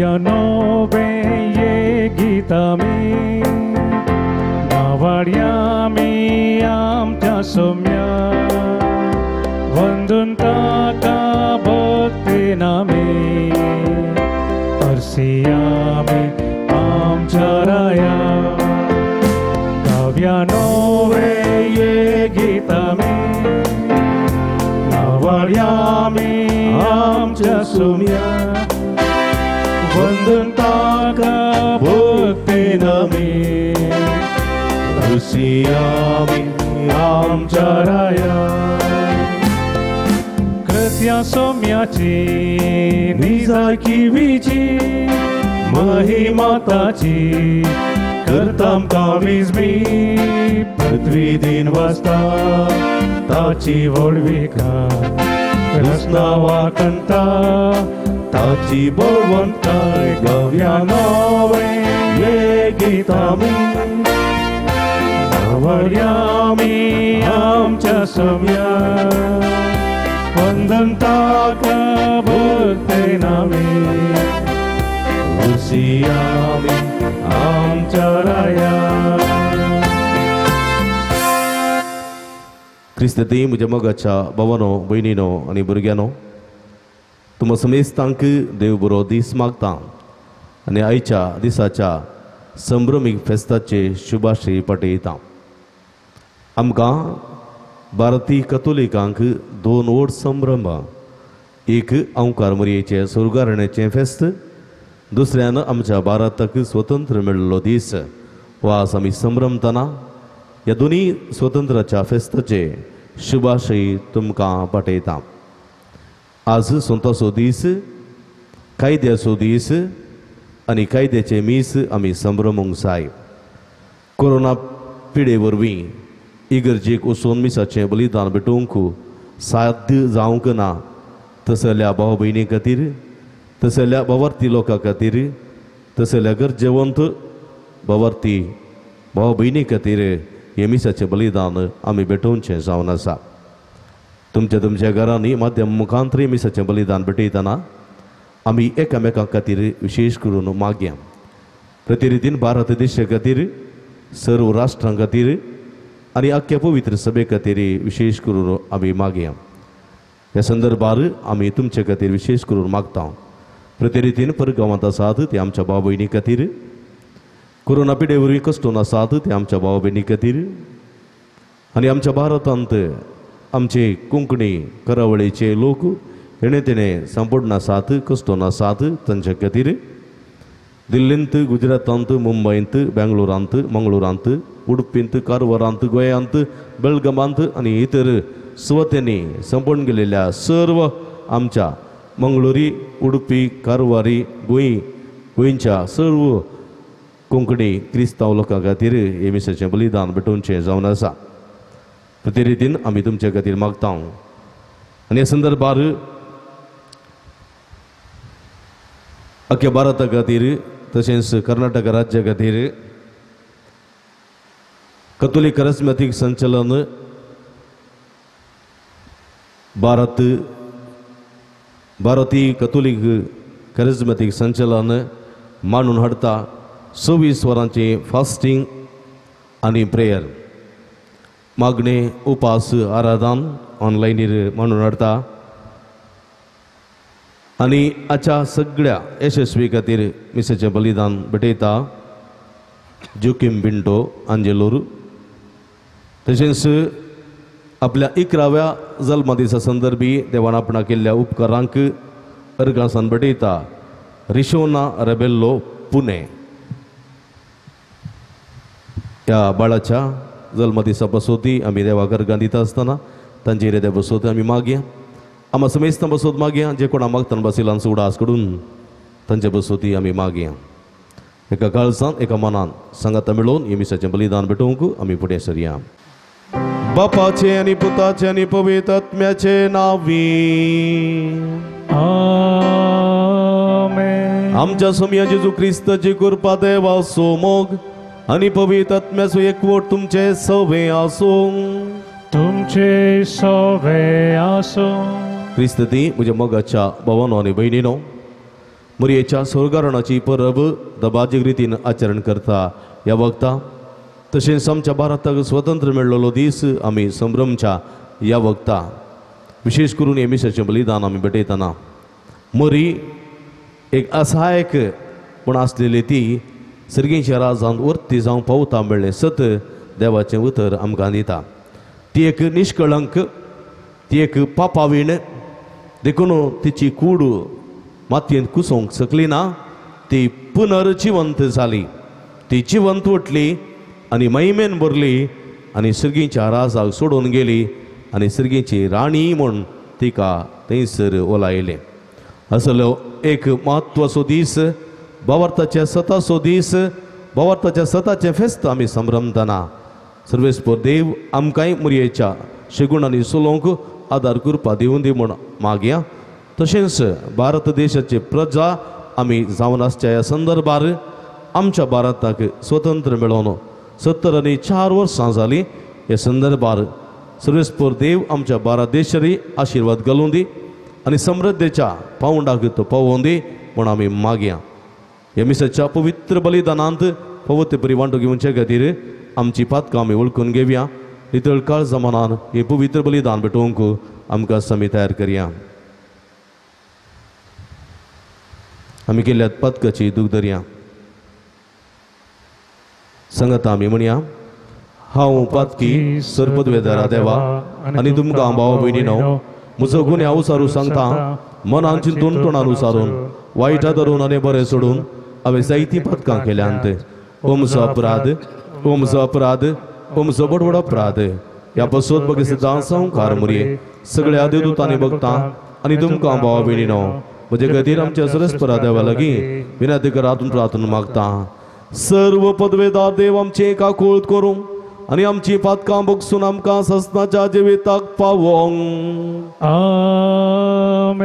Gavianowe ye gitami Navaryami amcha somya Vandun taka bhakti nami Parsiyami amcharaya Gavianowe ye gitami Navaryami amcha somya Vandun taka bhakti nami Parsiyami amcharaya Kritya somyachi nizaki vichi Mahimatachi Kartam kavizmi Prithvi din vasta Tachi volvika Krasnava kanta Tachi bolvanta Gavianowe ye gitami Navaryami amcha samya Vandantaka bhakti nami Parsiyami amcharaya Kristati म्हज्या मोगाच्या भावानो भयणीनो आनी भुरग्यानो तुम समेस्तांक देव बरो दीस मागता आनी आयच्या दिसाच्या संभ्रमीक फेस्ताचे शुभाश्री पटयता आमकां भारतीय कथोलिकांक दोन व्हड संभ्रम एक ओंकार मरयेचे सुरगारणेचें फेस्त दुसऱ्यान आमच्या भारताक स्वतंत्र मेळिल्लो दीस हो आज आमी संभ्रमतना ह्या दोनी स्वतंत्राच्या फेस्ताचे शुभाशय तुमकां पटयता आज सोंताचो दीस कायद्याचो दीस आनी कायद्याचे मीस आमी संभ्रमूंक जाय कोरोना पिडे वरवीं इगर्जेक वचून मिसाचें बलिदान भेटोवंक साध्य जावंक ना तशें जाल्यार भाव भयणी खातीर तशें जाल्यार भावार्थी लोकां खातीर तशें जाल्यार गरजेवंत भावार्थी भाव भयणी खातीर हे मिसाचें बलिदान आमी भेटोवचें जावन आसा तुमच्या तुमच्या घरांनी माध्यम मुखांतरी मिसाचें बलिदान भेटयतना आमी एकामेकां खातीर विशेश करून मागया प्रति रितीन भारत देशा खातीर सर्व राष्ट्रां खातीर आनी आख्या पवित्र सभे खातीर विशेष करून आमी मागया ह्या संदर्भार आमी तुमचे खातीर विशेष करून मागता प्रति रितीन परगांवांत आसात ते आमच्या भाव भयणी खातीर कोरोना पिडे वरवीं कश्टून आसात ते आमच्या भाव भयणी खातीर आनी आमच्या भारतांत आमचे कोंकणी करावळीचे लोक हेणे तेणे संपूर्ण आसात कश्टून आसात तांचे खातीर दिल्लींत गुजरातांत मुंबयंत बेंगलोरांत मंगळुरांत उडपींत कारवारांत गोंयांत बेळगामांत आनी इतर सुवातांनी संपूर्ण गेलेल्या सर्व आमच्या मंगळुरी उडपी कारवारी गोंयच्या सर्व कोंकणी क्रिस्तांव लोकां खातीर हे मिसाचें बलिदान भेटोवचें जावन आसा ते रितीन आमी तुमचे खातीर मागता आनी ह्या संदर्भार अख्ख्या भारता खातीर तशेंच कर्नाटक राज्या खातीर कथोलिक करिस्मेटीक संचलन भारतीय कथोलिक करिस्मेटीक संचलन मांडून हाडटा 26 वरांचे फास्टींग आनी प्रेयर मागणे उपास आराधन ऑनलायनीर मांडून हाडटा आनी हाच्या सगळ्या यशस्वी खातीर मिसाचें बलिदान भेटयता जोकिम बिंटो आंजेलोर तशेंच आपल्या 11व्या जल्मदिसा संदर्भी देवान आपणा केल्ल्या उपकारांक अर्गासन भेटयता रिशोना रेबेल्लो पुणे ह्या बाळाच्या जल्मदिसा बसोती आमी देवाक अर्गां दिता आसतना तांचेर ते बसोत आमी मागया आमी समेस्तां बसोत मागया जे कोणा मागतना बसिलांचो उडास कडून तांचे बसोती आमी मागया एका काळजान एका मनान सांगाता मेळोवन हे मिसाचें बलिदान भेटोवंक आमी फुडें सरया बापाचे आनी पुताचे आनी पवित्र आत्म्याचे नांवी आमेन आमच्या सोम्या जेजू क्रिस्ताची कृपा देवाचो मोग आनी पवित्र आत्म्याचो एकवट तुमचे सवे आसूं तुमचे सवे आसूं क्रिस्ती म्हज्या मोगाच्या भावांनो आनी भयणीनो मुरयेच्या स्वर्गारोहणाची परब दबाजीक रितीन आचरण करता ह्या वक्ता तशेंच आमच्या भारताक स्वतंत्र मेळ्ळलो दीस आमी संभ्रमच्या ह्या वक्ता विशेष करून येमिसाचें बलिदान आमी भेटयतना मरी एक असहायक पण आसलेली ती सर्गेच्या राजांत वर्ती जावं पावता मेळ्ळें सत देवाचें उतर आमकां दिता ती एक निश्कळंक ती एक पापावीण देखून तिची कूड मातयेंत कुसोवंक शकली ना ती पुनर्जिवंत जाली ती जिवंत उठली आनी महिमेन भरली आनी सर्गेच्या राजाक सोडून गेली आनी सर्गेची राणी म्हूण तिका थंयसर ओलायलें असलो एक म्हत्वाचो दीस भावार्थाच्या सताचो दीस भावार्थाच्या सताचें फेस्त आमी संभ्रमतना सर्वेस्पर देव आमकांय मुरयेच्या शेगुणांनी सोलोवंक आदार करपा दिवूं दी म्हूण मागया तशेंच भारत देशाचे प्रजा आमी जावन आसच्या ह्या संदर्भार आमच्या भारताक स्वतंत्र मेळोवन 70 वर्सां जालीं ह्या संदर्भार सर्वेस्पर देव आमच्या भारत देशारी आशिर्वाद घालूं दी आनी समृद्धेच्या पावंडाक तो पावोवन दी म्हूण आमी मागया येमिसाच्या पवित्र बलिदानांत पवित्र बरी वांटो घेवचे खातीर आमची पातकां आमी वळखून घेवया नितळ काळ जमानान हे पवित्र बलिदान भेटोवंक आमकां आमी तयार करया आमी केल्यात पातकाची दूख धरया सांगात आमी म्हणया हांव पातकी सर्पद्वेदारा देवा आनी तुमकां भाव भयणीनो म्हजो गुन्हे हांव उसारू सांगता मनान चिंतून तोंडान उसारून वायटा धरून आनी बरें सोडून हांवें जायतीं पातकां केल्यांत हो म्हजो अपराध हो म्हजो अपराध हो म्हजो बडबड अपराध ह्या पसोत बगे सदां संवकार मुरये सगळ्या देवदूतांनी भक्तां आनी तुमकां भाव भयणीनो म्हजे खातीर आमच्या सरस्परा देवा लागीं विनंती करातून प्रार्थना मागता सर्व पदवेदार देव आमचे काकूळट करूं आनी आमची पातकां बगसून आमकां ससनाच्या जिविताक पावोंक आमेन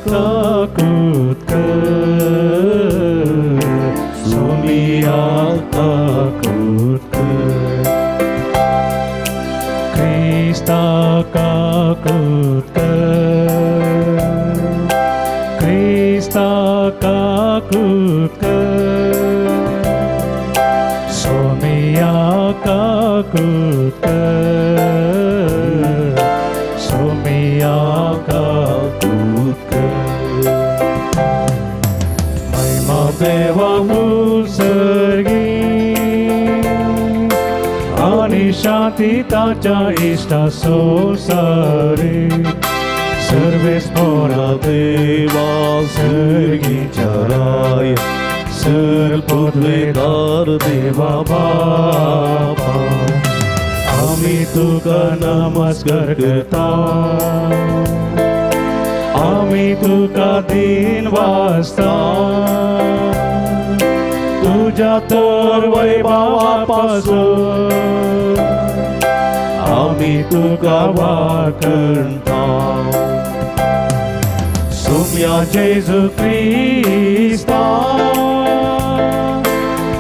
काकूट कर सोमिया काकूट कर क्रिस्ता काकूट कर क्रिस्ता काकूट कर सोमिया काकूट कर सोमिया काकूट देवा सर्गी आणि शांती ताच्या इष्टा सोसारे सर्वेस्परा देवा सर्गीच्या राय सर्पद्वेदार देवा बापा आम्ही तुका नमस्कार करता आम्ही तुका दिन वाजता तुझ्या तर वैभवापासून आम्ही तुका वाकणता सोम्या जेजू ख्रिस्ता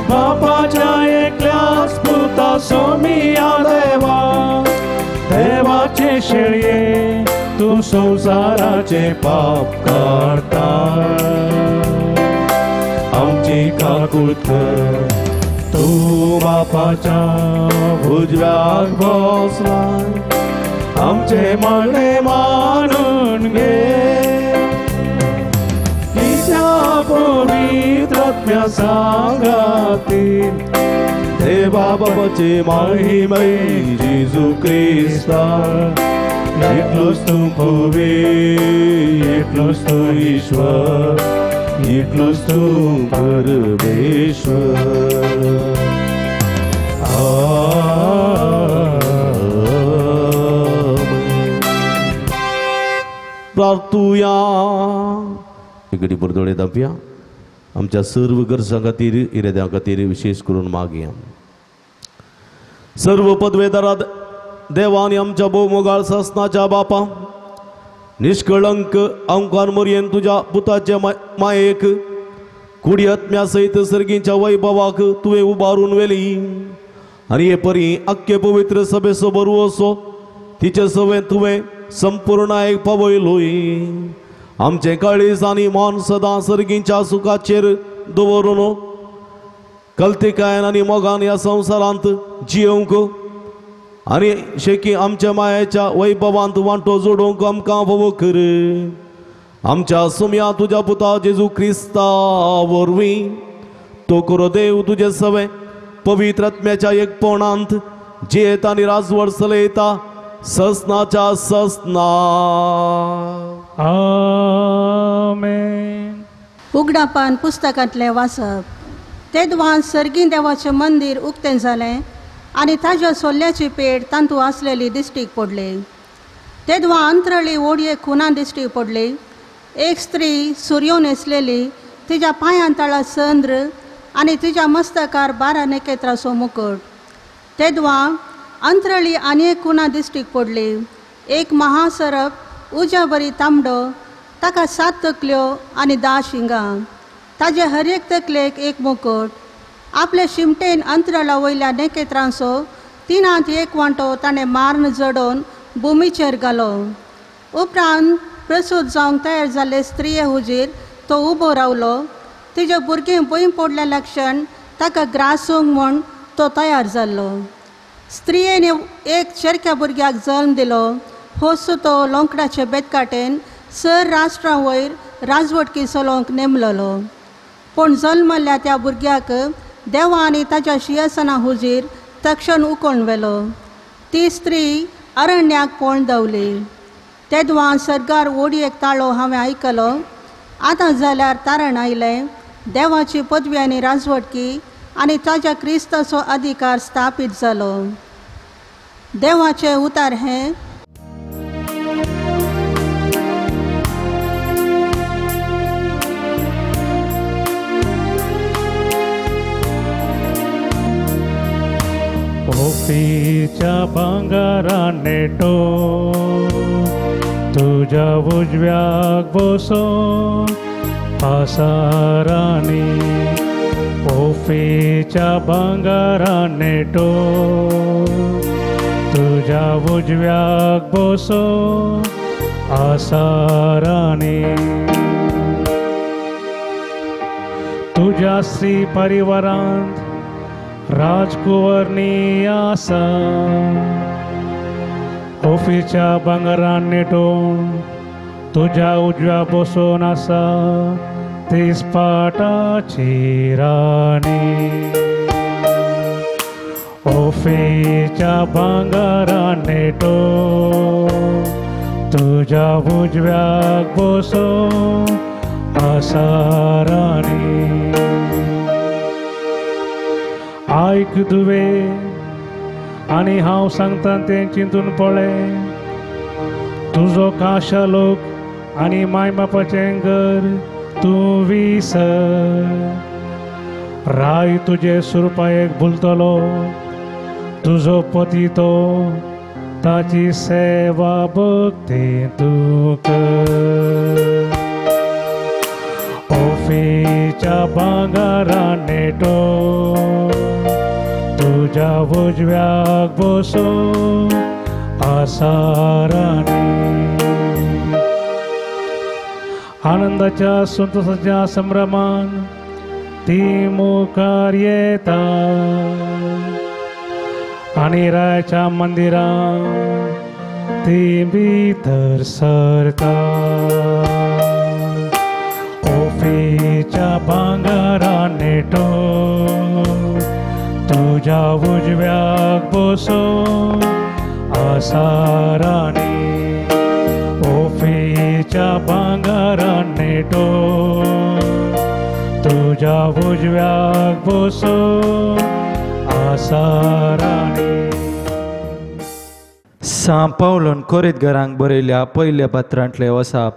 बापाच्या एकल्याच पुता सोमिया देवा देवाचे शेळये तू संसाराचे पाप काढता आमची काकूट कर तू बापाच्या उजव्याक बसला आमचे म्हणणे मानून घे तिच्या पवित्रात्म्या सांगातील देवा बाबाचे महिमै जेजू ख्रिस्ता एकलोच तू भोवे एकलोच तू ईश्वर एकलोच तू परमेश्वर प्रार्थूया इकडे बुरदोळे दाबया आमच्या सर्व गरजां खातीर इराद्यां खातीर विशेष करून मागया सर्व पदवेदारा देवानी आमच्या भोवमोगाळ ससनाच्या बापा निष्कळंक आमकां मरयेन तुज्या पुताच्या मायेक कुडी आत्म्या सहित सर्गीच्या वैभवाक तुवें उबारून वेली आनी हे परी आख्खे पवित्र सभेसोबर वचो तिचे सवे तुवें संपूर्ण एक पावयलोय आमचे काळीज आनी मन सदां सर्गींच्या सुखाचेर दवरून कल्तिकायन आनी मोगान ह्या संवसारांत जियोंक आनी शेकी आमच्या मायेच्या वैभवांत वांटो जोडूंक आमकां फावो कर आमच्या सुम्या तुज्या पुता जेजू क्रिस्ता वरवीं तो करो देव तुजे सवे पवित्र आत्म्याच्या एकपणांत जियेता आनी राजवट चलयता ससनाच्या ससना आमेन. उगडापान पुस्तकांतलें वाचप. तेदवान सर्गीं देवाचें मंदीर उक्तें जालें आनी ताज्या सोल्ल्याची पेट तांतू आसलेली दिश्टीक पडली. तेदवा अंतरळी ओडये खुना दिश्टी पडली. एक स्त्री सुर्यो न्हेसलेली, तिच्या पांयां तळा चंद्र आनी तिच्या मस्तकार 12 नखेत्राचो मुकुट. तेदवा अंतरळी आनी एक खुना दिश्टीक पडली. एक महासरप उज्या बरी तांबडो, ताका 7 तकल्यो आनी 10 शिंगां. ताजे हर एक तकलेक एक मुकुट. आपले शिमटेन अंतराळा वयल्या नखेत्रांचो 3 एक वांटो ताणें मार्न जडोवन भुमीचेर घालो. उपरांत प्रसूत जावंक तयार जाल्ले स्त्रिये हुजीर तो उबो रावलो. तिजे भुरगें भंय पडले लक्षण ताका ग्रासूंक म्हूण तो तयार जाल्लो. स्त्रियेन एक चरक्या भुरग्याक जल्म दिलो. होसू तो लोंकडाचे बेतकाटेन सर राष्ट्रां वयर राजवटकी चलोवंक नेमलेलो. पूण जल्मल्ल्या त्या भुरग्याक देवा आनी ताच्या शिंहासना हुजीर तक्षण उखोवन व्हेलो. ती स्त्री अरण्याक पळोवन धांवली. तेदवा सरकार ओडयेक ताळो हांवें आयकलो. आतां जाल्यार तारण आयलें. देवाची पदवी आनी राजवटकी आनी ताच्या क्रिस्ताचो अधिकार स्थापीत जालो. देवाचें उतार हें. ओफीच्या भांगाराने तो तुझ्या उजव्याक बसून आसारानी. ओफीच्या भांगाराने तो तुझ्या उजव्याक बसून आसारानी. तुझ्या श्री परिवारांत राजकुंवरनी आसा. ओफीच्या भांगारान नेटोवन तुझ्या उजव्या बसून आसा ती स्पाटाची राणी. ओफीच्या भांगारान नेटोवन तुझ्या उजव्याक बसून आसा राणी. आयक दुवे आनी हांव सांगता तें चिंतून पळय. तुजो काशा लोक आनी माय बापाचें घर तूं विसर. राय तुजे सुरपायेक भुलतलो. तुजो पती तो ताची सेवा भक्ती तूं कर. ओफीच्या भांगारान नेटोवन तुझ्या उजव्याक बसून आसा राणी. आनंदाच्या संतोषाच्या संभ्रमान ती मुखार येता आनी रायाच्या मंदिरांत ती भितर सरता. ओफीच्या भांगारान नेटोवन तुझ्या उजव्याक बसून आसा राणी. ओफीच्या भांगारान नेटोवन तुझ्या उजव्याक बसून आसा राणी. सा पावलोन कोरिंथघरांक बरयल्या पयल्या पत्रांतले वसाप.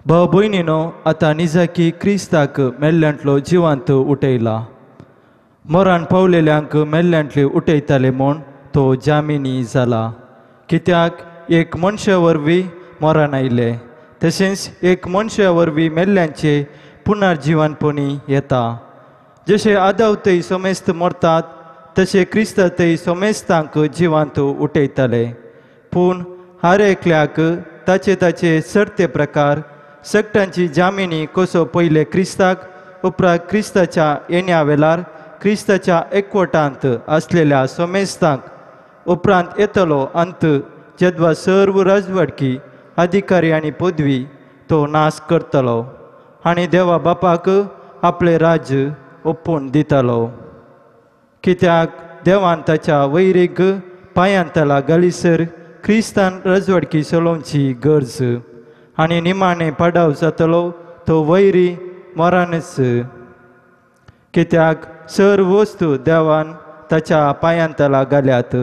भाव भयणीनो, आतां निजाकी क्रिस्ताक मेल्ल्यांतलो जिवांत उठयला. मोरान पावलेल्यांक मेल्ल्यांतले उठयताले म्हूण तो जामिनी जाला. कित्याक एक मनशा वरवीं मोरान आयले, तशेंच एक मनशा वरवीं मेल्ल्यांचे पुनर्जिवनपणी येता. जशे आदावतय समेस्त मरतात तशें क्रिस्त थंय सोमेस्तांक जिवांत उठयतले पूण हर एकल्याक ताचे ताचे सर्ते प्रकार सक्तांची जामिनी कसो पयले क्रिस्ताक उपरांत क्रिस्ताच्या येण्या वेळार क्रिस्ताच्या एकवटांत आसलेल्या सोमेस्तांक उपरांत येतलो अंत जेद्वा सर्व राजवडकी अधिकारी आनी पदवी तो नाश करतलो आनी देवा बापाक आपले राज्य ओपून दितलो कित्याक देवान ताच्या वैरीक पांयांतला घालीसर क्रिस्तान राजवडकी चलोवची गरज आनी निमाणे पाडाव जातलो तो वैरी मरणच कित्याक सर्व वस्तू देवान ताच्या पांयांतला घाल्यात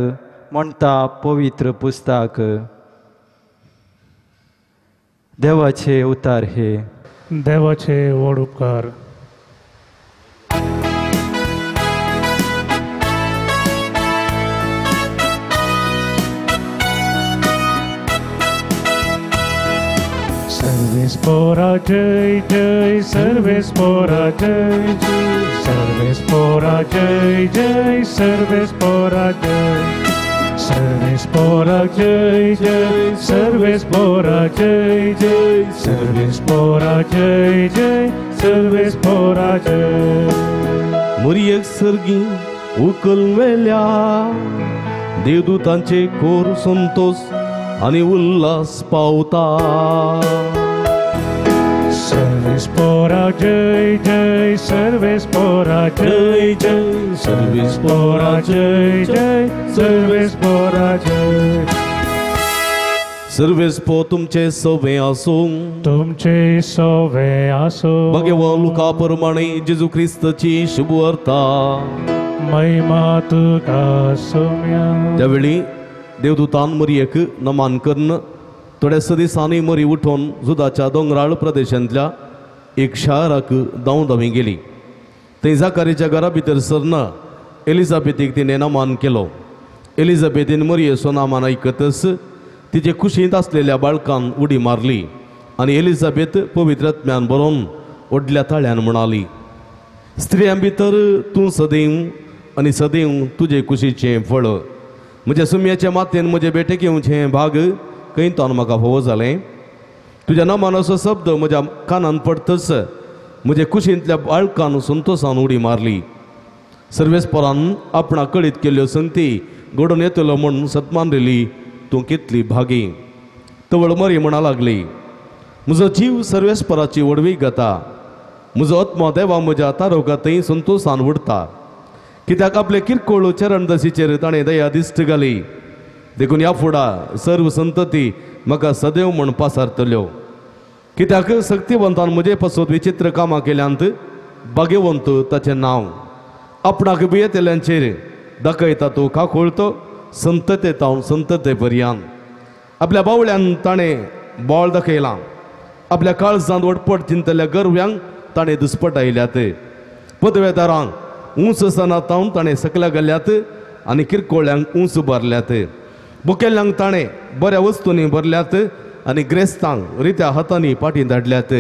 म्हणटा पवित्र पुस्तक देवाचे उतार हे देवाचे व्हड उपकार सर्वेस्पोरा जय जय सर्वेस्पोरा जय जय सर्वेस्पोरा जय जय सर्वेस्पोरा जय सर्वेस्पोरा जय जय सर्वेस्पोरा जय जय सर्वेस्पोरा जय जय सर्वेस्पोरा जय मुरियेक सर्गी उकलवेल्या देवदूतांचे कोर संतोष आणि उल्हास पावता सर्वेस्पोरा जय जय सर्वेस्पोरा जय जय सर्वेस्पोरा जय जय सर्वेस्पोरा जय सर्वेस्पो तुमचे सवे आसूं तुमचे सवे आसो भगवान लुका प्रमाणे जेजू ख्रिस्ताची शुभ वार्ता महिमा तुका सोम्या त्यावेळी देवदूतान मरियेक नमान करून थोड्याच दिसांनी मरी उठोन जुदाच्या दोंगराळ प्रदेशांतल्या एक शाराक धांवधांवी गेली थंय जाकारीच्या घरा भितर सरना एलिझाबेथीक तिणें नमान केलो एलिझाबेथीन मरियेचो नामान आयकतच तिचे कुशींत आसलेल्या बाळकान उडी मारली आनी एलिझाबेथ पवित्रात्म्यान बरोवन ओडल्या ताळ्यान म्हणाली स्त्रियां भितर तूं सदैव आनी सदैव तुजे कुशीचें फळ म्हज्या सुम्याच्या मातयेन म्हजे बेटेक येवचें भाग कैतान म्हाका फोव जालें तुज्या नमानाचो शब्द म्हज्या कानान पडतच म्हजे कुशींतल्या बाळकान संतोशान उडी मारली सर्वेस्परान आपणाक कळीत केल्ल्यो संगती घडोवन येतलो म्हूण सतमान दिली तूं कितली भागी तवळ मरी म्हणा लागली म्हजो जीव सर्वेस्पराची वडवीक घेता म्हजो आत्मा देवा म्हज्या तारोगातय संतोशान उडता कित्याक आपले किरकोळ चरणदशीचेर ताणें दया दिश्ट घाली देखून ह्या फुडार सर्व संतती म्हाका सदैव म्हण पासारतल्यो कित्याक शक्तिवंतान म्हजे पासून विचित्र कामां केल्यांत भाग्यवंत ताचें नांव आपणाक भियेतल्यांचेर दाखयता तो काखोळतो संततेतावन संतते पर्यंत आपल्या बावळ्यान ताणें बोळ दाखयलां आपल्या काळजांत वडपट चिंतल्या गरव्यांक ताणें दुस्पटायल्यात पदवेदारांक ऊंच सनातावन ताणें सकल्या घाल्यात आनी किरकोळ्यांक ऊंच भरल्यात बुकेल्यांक ताणें बऱ्या वस्तूंनी भरल्यात आनी ग्रेस्तांक रित्या हातांनी पाटी धाडल्यात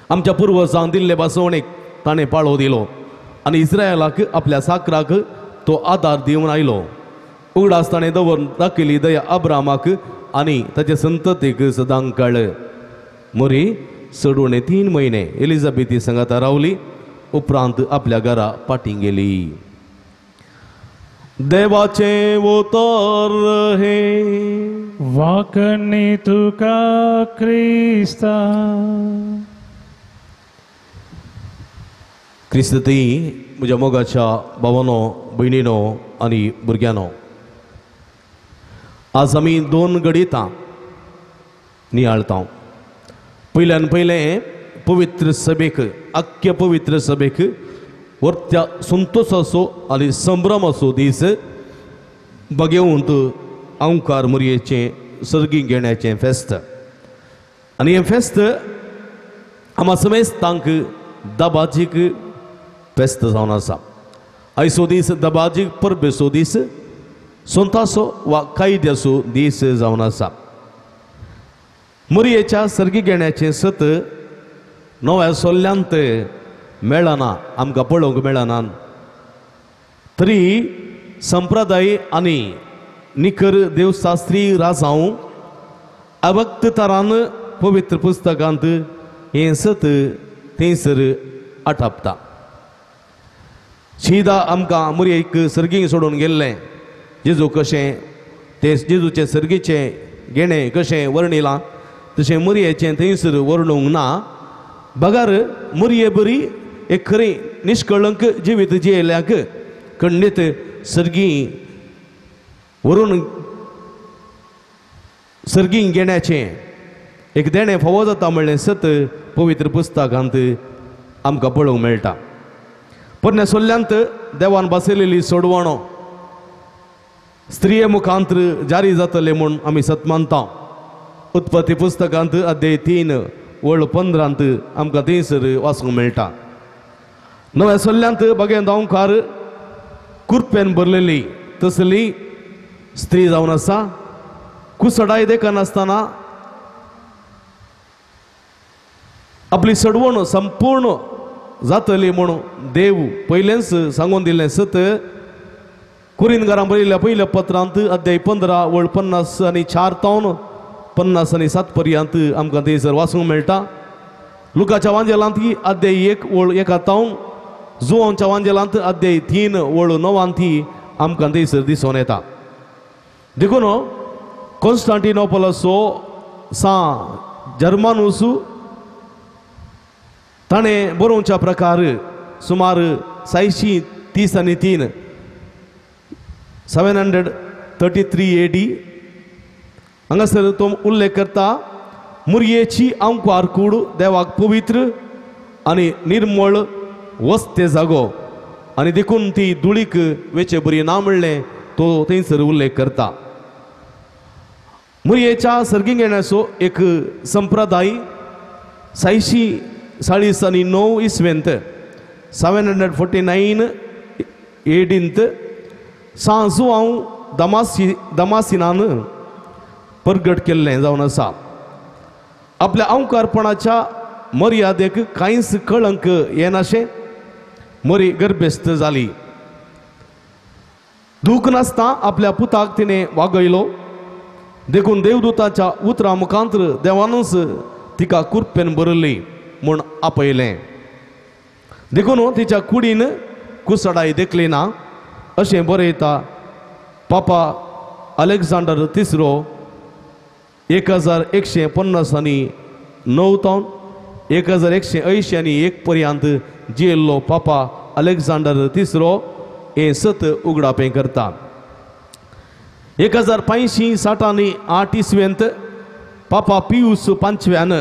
आमच्या पुर्वजांक दिल्ले बासवणेक ताणें पाळो दिलो आनी इस्रायलाक आपल्या साकराक तो आदार दिवन आयलो उगडास ताणें दवरून दाखयली दया अब्रामाक आनी ताचे संततीक सदांक काळ मोरी सडून 3 म्हयने एलिझाबेथी संगात रावली उपरांत आपल्या घरा पाटी गेली देवाचे उतर हे वाकणी तुका क्रिस्ता क्रिस्ती म्हज्या मोगाच्या भावानो भयणीनो आनी भुरग्यानो आज आमी 2 गडितां नियाळता पयल्यान पयलें पवित्र सभेक आख्ख्या पवित्र सभेक वर्त्या संतोशाचो आनी संभ्रमाचो दीस भगवंत ओंकार मरयेचें सर्गी घेण्याचें फेस्त आनी हें फेस्त आमा समेस्तांक दबाजीक फेस्त जावन आसा आयचो दीस दबाजीक परबेचो दीस सोंताचो वा कायद्याचो दीस जावन आसा मरयेच्या सर्गी घेण्याचें सत नव्या सोल्ल्यांत मेळना आमकां पळोवंक मेळना तरी संप्रदाय आनी निखर देवशास्त्री राजांव अवक्त तरान पवित्र पुस्तकांत हें सत थंयसर आटापता. शिदा आमकां मुरयेक सर्गीक सोडून गेल्लें जेजू कशें ते जेजूचे सर्गीचें घेणें कशें वर्णिलां तशें मुरयेचें थंयसर वर्णूंक ना. बगार मुरये बरी एक खरी निश्कळंक जिवीत जियेल्याक खंडीत सर्गी व्हरून सर्गीक घेण्याचें एक देणें फावो जाता म्हणलें सत पवित्र पुस्तकांत आमकां पळोवंक मेळटा. पोरण्या सोल्ल्यांत देवान बसयलेली सोडवणो स्त्रिये मुखांतर जारी जातले म्हूण आमी सत मानता. उत्पत्ती पुस्तकांत अध्याय 3 वळ 15 आमकां थंयसर वाचूंक मेळटा. नव्या सोल्ल्यांत बगेन दावकार कुरपेन भरलेली तसली स्त्री जावन आसा. कुसडाय देखनासतना आपली सडवण संपूर्ण जातली म्हणून देव पयलेंच सांगून दिलें. सत कुरिनकारांक बरयल्ल्या पयल्या पत्रांत अध्याय 15 वळ 50 आनी 4 तावन 50 आनी 7 पर्यंत आमकां थंयसर वाचूंक मेळटा. लुकाच्या वांजेलांत अध्याय 1 वळ 1 तावन जुआंच्या वांजेलांत अध्याय 3 वळ 9 आमकां थंयसर दिसून येता. देखून कॉन्स्टांटिनोपॉलसो जर्मानुस ताणें बरोवच्या प्रकार सुमार 633 733 AD हांगासर तो उल्लेख करता. मुरयेची आंकवार कूड देवाक पवित्र आनी निर्मळ वस्ते जागो आनी देखून ती धुळीक वेचे बरी ना म्हणलें तो थंयसर उल्लेख करता. मुरयेच्या सर्गीक येण्याचो एक संप्रदाय 649 इसवेंत 749 AD सांजू हांव दमासिनान परगट केल्लें जावन आसा. आपल्या अवकारपणाच्या मर्यादेक कांयच कळंक येनाशें मरी गर्भेस्त जाली. दूख नासता आपल्या पुताक तिणें वागयलो. देखून देवदूताच्या उतरां मुखांतर देवानूच तिका कुरपेन बरयली म्हूण आपयलें. देखून तिच्या कुडीन कुसडाय देखली ना अशें बरयता पापा अलेक्झांडर तिसरो 1150 आनी 9 तावन 1180 आनी 1 पर्यंत जियेल्लो पापा अलेक्झांडर तिसरो हें सत उगडापें करता. 1560 आनी 8 इसवेंत पापा पियूस पांचव्यान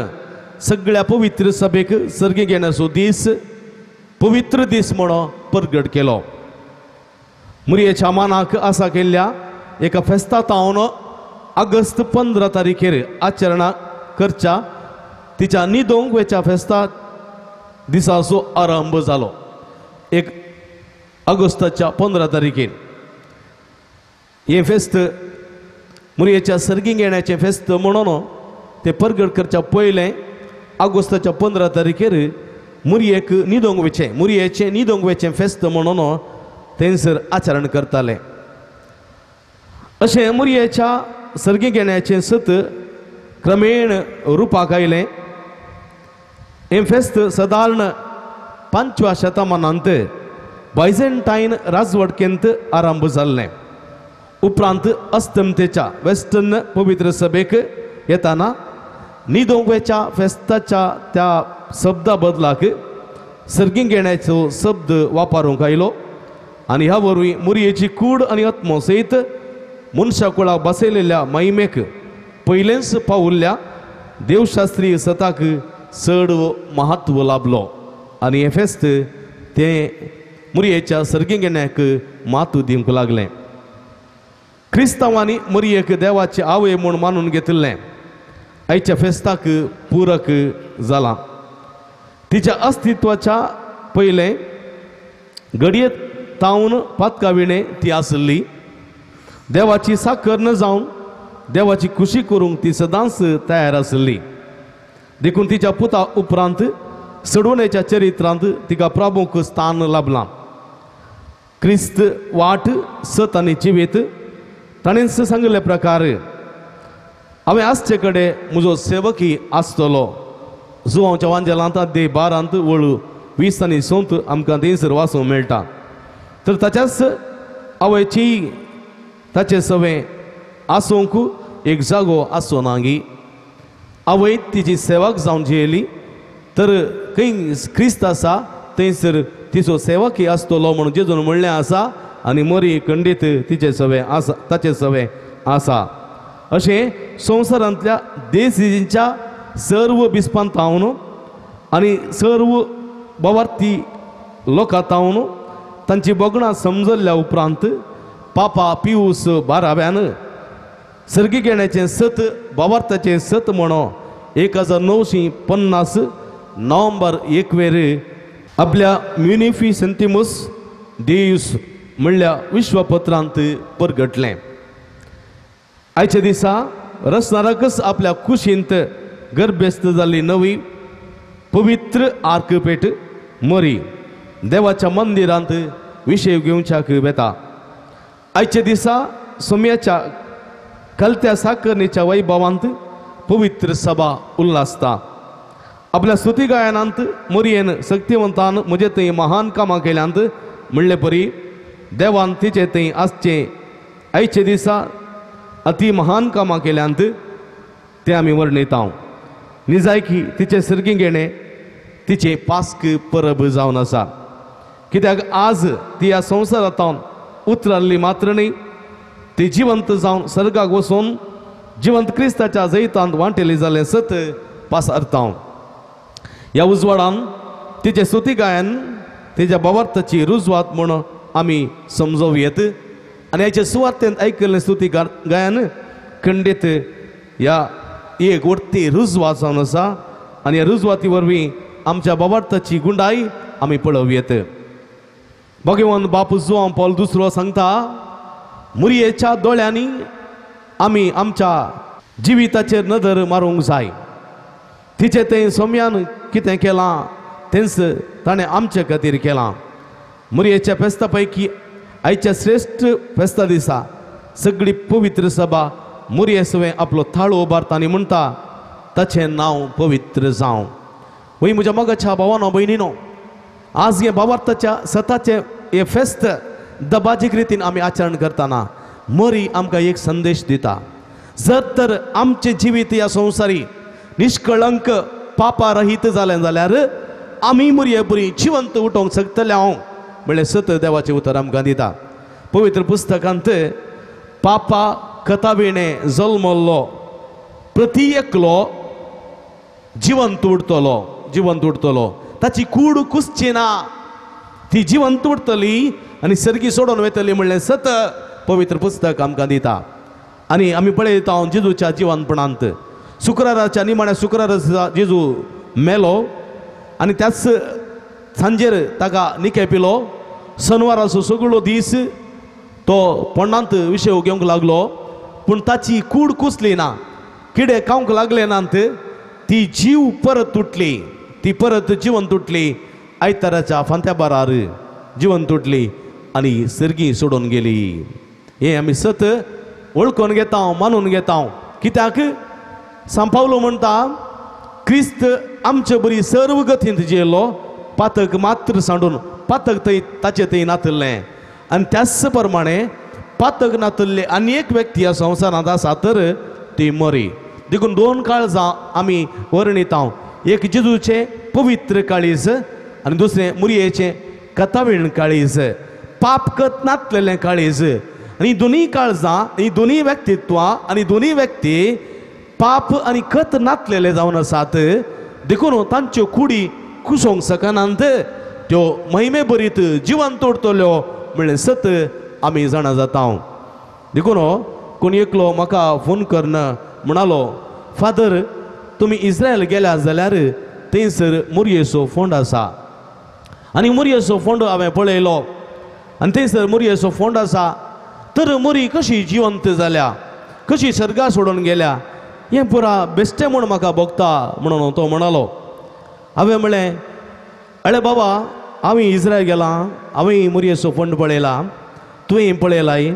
सगळ्या पवित्र सभेक सर्गीक येण्याचो दीस पवित्र दीस म्हणून परगट केलो. मुरयेच्या मानाक आसा केल्ल्या एका फेस्ता तावन ऑगस्ट 15 तारीखेर आचरणा करच्या तिच्या न्हिदोंक वेच्या फेस्ता दिसाचो आरंभ जालो. 1 ऑगस्टाच्या 15 तारीखेर हे फेस्त मुरयेच्या सर्गीक येण्याचें फेस्त म्हणून ते परगट करच्या पयलें ऑगस्टाच्या 15 तारीखेर मुरयेक न्हिदोंक वेचें मुरयेचें न्हिदोंक वेचें फेस्त म्हणून थंयसर आचरण करताले. अशें मुरयेच्या सर्गीक येण्याचें सत क्रमेण रुपाक आयलें. हें फेस्त सादारण 5व्या शतमानांत बायझेंटायन राजवटकेंत आरंभ जाल्लें. उपरांत अस्तंतेच्या वेस्टर्न पवित्र सभेक येताना न्हिदोंक वेच्या फेस्ताच्या त्या शब्दा बदलाक सर्गीक येण्याचो शब्द वापरूंक आयलो. आनी ह्या वरवीं मुरयेची कूड आनी आत्मो सयत मनशा कुळाक बसयलेल्या महिमेक पयलेंच पावुल्ल्या देवशास्त्रीय सताक चड महत्व लाभलो. आनी हें फेस्त तें मुरयेच्या सर्गीक येण्याक मात दिवंक लागलें. क्रिस्तांवांनी मुरयेक देवाचे आवय म्हूण मानून घेतिल्लें आयच्या फेस्ताक पुरक जालां. तिच्या अस्तित्वाच्या पयलें घडये तावन पातकाविणें ती आसली. देवाची साकर न जावन देवाची खुशी करूंक ती सदांच तयार आसली. देखून तिच्या पुता उपरांत सडवणेच्या चरित्रांत तिका प्रमुख स्थान लाभलां. क्रिस्त वाट सत आनी जिवीत ताणें सांगिल्ले प्रकार हांवें आसचे कडेन म्हजो सेवकी आसतलो जो हांव जवांजलांत दे 12 वळू 20 आनी 7 आमकां थंयसर वाचूंक मेळटा. तर ताच्याच आवयची ताचे सवें आसूंक एक जागो आसो नागी. आवय तिची सेवक जावन जियेली तर खंय क्रिस्त आसा थंयसर तिचो सेवकी आसतलो म्हणून जेजून म्हणलें आसा आनी मरी खंडीत तिचे सवें आसा ताचे सवें आसा. अशें संवसारांतल्या देशीच्या सर्व बिस्पांतावन आनी सर्व बवार्थी लोकां तावन तांची बोगणां समजल्या उपरांत पापा पियूस 12व्यान सर्गीक येण्याचें 7 भावार्थाचें 7 म्हणो 1950 नोव्हेंबर 1 आपल्या म्युनिफिसेंटिमस देयुस म्हणल्या विश्वपत्रांत परगटलें. आयच्या दिसा रचनारकस आपल्या कुशींत गर्भेस्त जाल्ली नवी पवित्र आर्कपेट मरी देवाच्या मंदिरांत विशय घेवच्याक वेता. आयच्या दिसा सोम्याच्या कलत्या साकरणेच्या वैभवांत पवित्र सभा उल्हासता. आपल्या स्तुती गायनांत मरयेन शक्तिवंतान म्हजे थंय महान कामां केल्यांत म्हणले परी देवान तिचे थंय आसचें. आयचे दिसा अति महान कामां केल्यांत ते आमी वर्णयता. निजायकी तिचे सर्गीक येणे तिचे पास्क परब जावन आसा. कित्याक आज ती ह्या संवसारांत उतरल्ली मात्र न्ही, ती जिवंत जावन सर्गाक वचून जिवंत क्रिस्ताच्या जैतांत वांटेली जालें 7 पासारता. ह्या उजवाडान तिचे स्तुती गायन तिच्या भावार्थाची रुजवात म्हणून आमी समजूं येत. आनी हेचे सुवातेंत आयकल्लें स्तुती गायन खंडीत ह्या एक व्हडली रुजवात जावन आसा. आनी ह्या रुजवाती वरवीं आमच्या भावार्थाची गुंडाई आमी पळोवं येत. भगवान बापू जुआंव पॉल II सांगता मुरयेच्या दोळ्यांनी आमी आमच्या जिविताचेर नदर मारूंक जाय. तिचे तें सोम्यान कितें केलां तेंच ताणें आमचे खातीर केलां. मुरयेच्या फेस्ता पैकी आयच्या श्रेश्ठ फेस्ता दिसा सगळी पवित्र सभा मुरये सवें आपलो थाळो उबारता आनी म्हणटा ताचें नांव पवित्र जावं. वय म्हज्या मोगाच्या भावानो भयणीनो, आज हे भावार्थाच्या 7 हे फेस्त दबाजीक रितीन आमी आचरण करतना मरी आमकां एक संदेश दिता. जर तर आमचें जिवीत ह्या संवसारी निष्कळंक पापा रहीत जालें जाल्यार आमी मरये बरी जिवंत उठोवंक शकतले हांव म्हणलें 7 देवाचें उतर आमकां दिता. पवित्र पुस्तकांत पापा कथाविणे जल्मल्लो प्रति एकलो जिवंत उरतलो ताची कूड कुसची ना, ती जिवंत उरतली आनी सर्गी सोडून वयतली म्हणलें 7 पवित्र पुस्तक आमकां दिता. आनी आमी पळयता जेजूच्या जिवंतपणांत शुक्राराच्या निमाण्या शुक्रारा जेजू मेलो आनी त्याच सांजेर ताका निकेपिलो. शनवाराचो सगळो दीस तो पोंडांत विशय घेवंक लागलो पूण ताची कूड कुसली ना, किडे खावंक लागले नात. ती जीव परत उठली, ती परत जिवंत उठली. आयताराच्या फांत्या बारार जिवंत उठली आनी सर्गी सोडून गेली. हे आमी 7 वळखून घेता, मानून घेता. कित्याक सांपावलो म्हणटा क्रिस्त आमचे बरी सर्व गतींत जियेलो, पातक मात्र सांडून पातक थंय ताचे थंय नातल्लें. आनी त्याच प्रमाणे पातक नातल्ले आनी एक व्यक्ती ह्या संवसारांत आसा तर ती मरी. देखून 2 काळजां आमी वर्णिता. एक जेजूचें पवित्र काळीज आनी दुसरें मुरयेचें कथावीण काळीज, पाप कत नातलेलें काळीज. आनी दोनूय काळजां, ही दोनूय व्यक्तित्वां आनी दोनूय व्यक्ती पाप आनी कत नातलेले जावन आसात. देखून तांच्यो कुडी कुसोवंक शकनात, त्यो महिमे बरीत जिवंत उरतल्यो म्हणलें 7 आमी जाणा जाता. देखून कोण एकलो म्हाका फोन करन म्हणालो फादर तुमी इस्रायल गेल्या जाल्यार थंयसर मुरयेचो फोंड आसा. आनी मुरयेचो फोंड हांवें पळयलो आनी थंयसर मुरयेचो फोंड आसा. तर मुरी कशी जिवंत जाल्या, कशी सर्गा सोडून गेल्या हें पुरा बेश्टें म्हूण म्हाका भोगता म्हणून तो म्हणालो. हांवें म्हणलें अळे बाबा हांवें इस्रायल गेलां, हांवें मुरयेचो फंड पळयला, तुवें पळयलाय,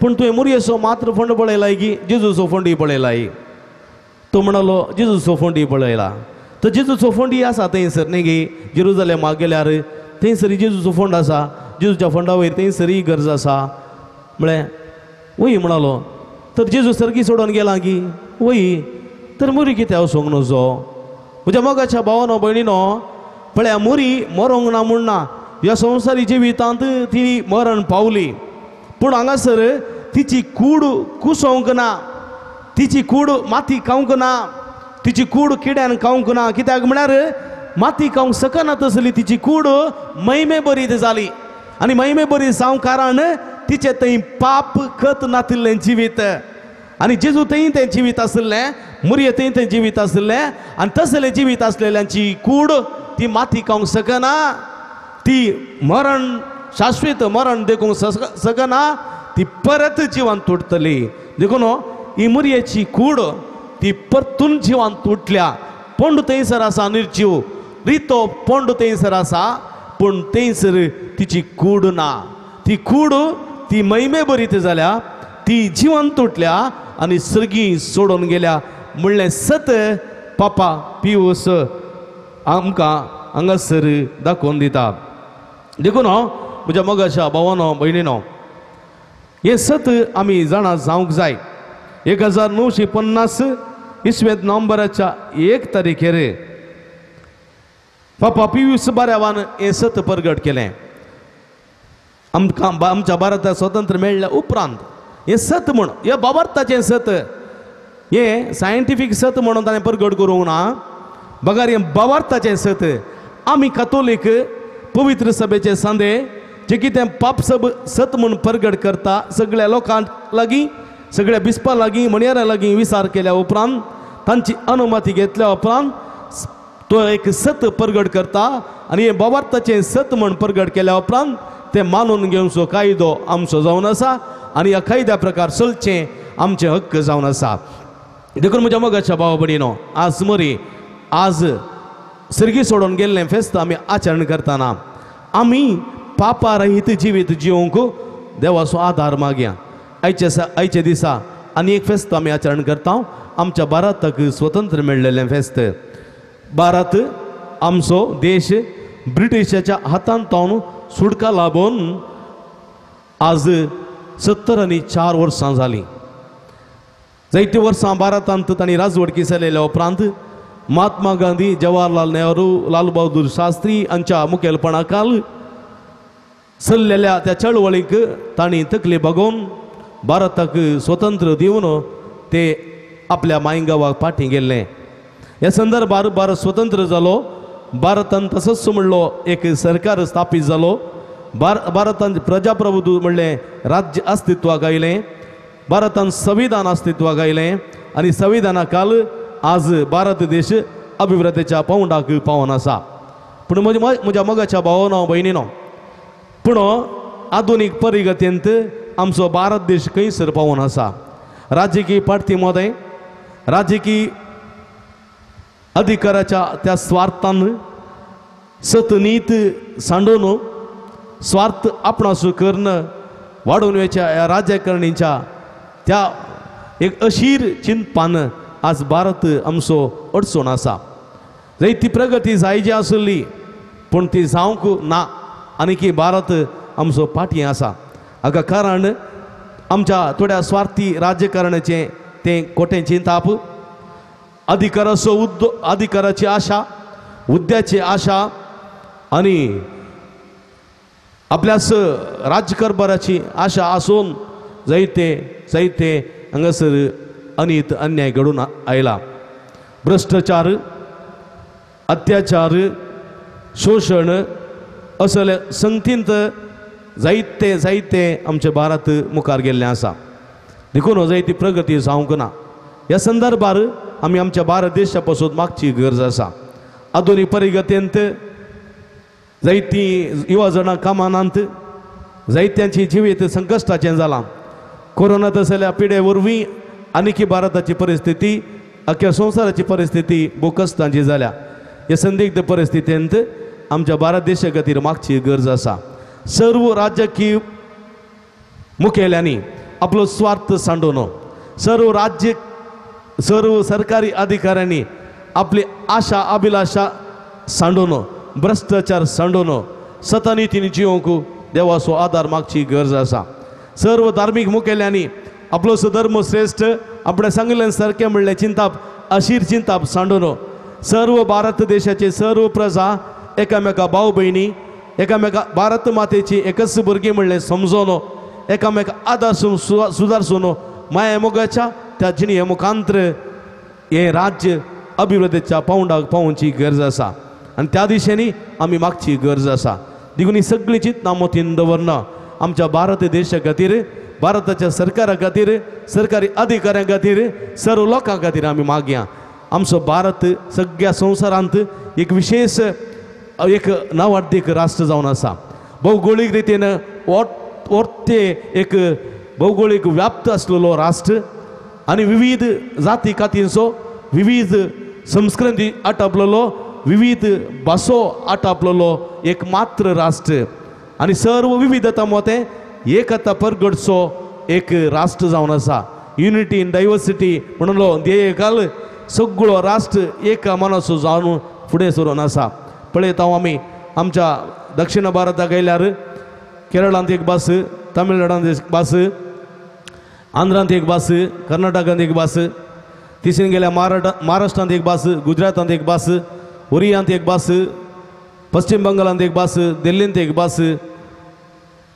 पूण तुवें मुरयेचो मात्र फंड पळयलाय की जेजूचो फंडूय पळयलाय? तो म्हणलो जेजूचो फंडूय पळयला. तर जेजूचो फंडूय आसा थंयसर न्ही गे, जेरुजलेमाक गेल्यार थंयसर जेजूचो फंड आसा, जेजूच्या फंडा वयर थंयसर इगर्ज आसा. म्हळ्यार वय म्हणलो, तर जेजू सर्गी सोडून गेला की वय, तर मुरी कितें वचोंक नजो? म्हज्या मोगाच्या भावानो भयणीनो, पळया मुरी मरोंक ना म्हूण ना, ह्या संवसारी जिवितांत ती मरण पावली, पूण हांगासर तिची कूड कुसोवंक ना, तिची कूड माती खावंक ना, तिची कूड किड्यान खावंक ना. कित्याक म्हळ्यार माती खावंक सकना तसली तिची कूड मैमे बरी जाली. आनी मैमे बरी जावं कारण तिचे थंय पाप खत नातिल्लें जिवीत, आनी जेजू थंय तें जिवीत आसलें, मुरये थंय तें जिवीत आसलें, आनी तसलें जिवीत आसलेल्यांची कूड ती माती खावंक सकना, ती मरण शाश्वत मरण देखूंक सकना, ती परत जिवान तुटतली. देखून ही मुरयेची कूड ती परतून जिवान तुटल्या. पोंड थंयसर आसा निर्जीव, रितो पोंड थंयसर आसा, पूण थंयसर तिची कूड ना. ती कूड ती मैमे बरीत जाल्या, ती जिवान तुटल्या आनी सर्गी सोडून गेल्या म्हणलें सत पापा पियूस आमकां हांगासर दाखोवन दिता. देखून म्हज्या मोगाच्या भावानो भयणीनो, हे सत आमी जाणा जावंक जाय. 1950 इसवेंत नोव्हेंबराच्या 1 तारीखेर पापा पियूस बारावान हे सत परगट केलें. आमकां आमच्या भारताक स्वतंत्र मेळ्ळ्या उपरांत हे सत म्हण, हे बाबार्थाचें सत, हे सायंटिफीक सत म्हणून ताणें परगट करूंक ना, बगार हे बाबार्थाचें सत. आमी कातोलीक पवित्र सभेचे सांदे जे कितें पाप सब सत म्हूण परगट करता, सगळ्या लोकांक लागीं, सगळ्या बिस्पा लागीं, मणयारा लागीं विचार केल्या उपरांत, तांची अनुमती घेतल्या उपरांत तो एक सत परगट करता. आनी हे बाबार्थाचें सत म्हूण परगट केल्या उपरांत ते मानून घेवचो कायदो आमचो जावन आसा, आनी ह्या कायद्या प्रकार चलचें आमचें हक्क जावन आसा. देखून म्हज्या मोगाच्या भाव भयणीनो, आज मरी, आज सर्गी सोडून गेल्लें फेस्त आमी आचरण करतना आमी पापा रहीत जिवीत जिवंक देवाचो आदार मागया. आयचे दिसा आनी एक फेस्त आमी आचरण करता, आमच्या भारताक स्वतंत्र मेळ्ळेलें फेस्त. भारत आमचो देश ब्रिटिशाच्या हातांत सुटका लाभून आज 74 वर्सां जालीं. जायतीं वर्सां भारतांत तांणी राजवडकी चलयल्या उपरांत महात्मा गांधी, जवाहरलाल नेहरू, लाल बहादूर शास्त्री हांच्या मुखेलपणाखाल चल्लेल्या त्या चळवळीक तांणी तकली बगोवन भारताक स्वतंत्र दिवन ते आपल्या मायगांवाक फाटीं गेल्ले. ह्या संदर्भात भारत स्वतंत्र जालो, भारतांत तसोच म्हणलो एक सरकार स्थापीत जालो, भारतांत प्रजाप्रभुत्व म्हणलें राज्य अस्तित्वाक आयलें, भारतांत संविधान अस्तित्वाक आयलें, आनी संविधाना काल आज भारत देश अभिवृद्धीच्या पावंडाक पावून आसा. पूण म्हज्या मोगाच्या भावानो भयणीनो, पूण आधुनीक परिगतींत आमचो भारत देश खंयसर पावून आसा. राजकीय पार्टी मदें राजकीय अधिकाराच्या त्या स्वार्थान सतनीत सांडून स्वार्थ आपणास कर्ण वाडून वेच्या ह्या राजकारणीच्या त्या एक अशीर चिंतपान आज भारत आमचो अडचण आसा. जायती प्रगती जायची आसली पूण ती जावंक ना, आनी की भारत आमचो फाटीं आसा. हाका कारण आमच्या थोड्या स्वार्थी राजकारणाचें तें खोटें चिंताप, अधिकाराची आशा, हुद्द्याची आशा, आनी आपल्यास राजकारभाराची आशा आसून जायते हांगासर अनित अन्याय घडून आयला. भ्रष्टाचार, अत्याचार, शोषण असले संगतींत जायते आमचे भारत मुखार गेल्लें आसा. देखून जायती प्रगती जावंक ना. ह्या संदर्भात आमी आमच्या भारत देशा पासून मागची गरज आसा. आधुनीक परिगतींत जायतीं युवा जाणां कामानांत, जायत्यांची जिवीत संकश्टाचें जालां. कोरोना तसल्या पिडे वरवीं आनीक भारताची परिस्थिती, अख्ख्या संवसाराची परिस्थिती भोव कश्टांची जाल्या. ह्या संदिग्ध परिस्थितींत आमच्या भारत देशा खातीर मागची गरज आसा. सर्व राजकीय मुखेल्यांनी आपलो स्वार्थ सांडून, सर्व सरकारी अधिकाऱ्यांनी आपली आशा अभिलाषा सांडून, भ्रष्टाचार सांडून सतानितीन जिवंक देवाचो आदार मागची गरज आसा. सर्व धार्मीक मुखेल्यांनी आपलो धर्म श्रेष्ठ आपल्या सांगले सारकें म्हणलें चिंताप अशीर चिंताप सांडून सर्व भारत देशाचे सर्व प्रजा एकामेका भाव भयणी एकामेका भारत मातेची एकच भुरगीं म्हणलें समजून एकामेका आदारसून सुदारसून माया मोगाच्या त्या जिणी मुखांतर हे राज्य अभिवृद्धीच्या पावंडाक पावोवची गरज आसा आनी त्या दिशेनी आमी मागची गरज आसा. देखून ही सगळी चिंतना मोतीन दवरना आमच्या भारत देशा खातीर, भारताच्या सरकारा खातीर, सरकारी अधिकाऱ्यां खातीर, सर्व लोकां खातीर आमी मागया. आमचो भारत सगळ्या संवसारांत एक विशेष एक नांवार्थीक राष्ट्र जावन आसा. भौगोलीक रितीन ते एक भौगोलीक व्याप्त आसलेलो राष्ट्र आनी विविध जाती खातींचो विविध संस्कृती आटापलेलो विविध भासो आटापलेलो एक मात्र राष्ट्र आनी सर्व विविधता मते एकता परगडचो एक राष्ट्र जावन आसा. युनिटी इन डायवर्सिटी म्हणलो ध्येय काल सगळो राष्ट्र एका मनाचो जावन फुडें सरून आसा. पळयता आमी आमच्या दक्षिण भारताक गेल्यार केरळांत एक भास, तामिळनाडांत एक भास, आंध्रांत एक भास, कर्नाटकांत एक भास, तिसरीन गेल्यार महाराष्ट्रांत एक भास, गुजरातांत एक भास, ओरियांत एक भास, पश्चिम बंगालांत एक भास, दिल्लींत एक भास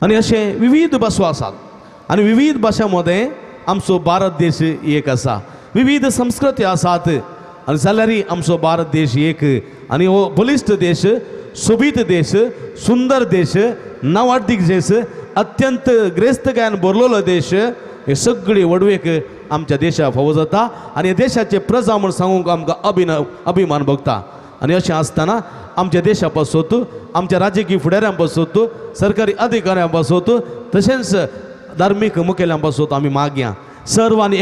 आनी अशे विविध भासो आसात. आनी विविध भाशा मध्ये आमचो भारत देश एक आसा. विविध संस्कृती आसात आनी जाल्यारय आमचो भारत देश एक आनी हो बलिश्ट देश, सोबीत देश, सुंदर देश, नांवार्थीक देश, अत्यंत ग्रेस्तकायान भरलेलो देश हे सगळी वडवेक आमच्या देशा फावो जाता आनी देशाचे प्रजा म्हूण सांगूंक आमकां अभिमान भोगता. आनी अशें आसतना आमच्या देशा पासत, आमच्या राजकीय फुडाऱ्यां पासत, सरकारी अधिकाऱ्यां पासत, तशेंच धार्मीक मुखेल्यांं पासत आमी मागया सर्वांनी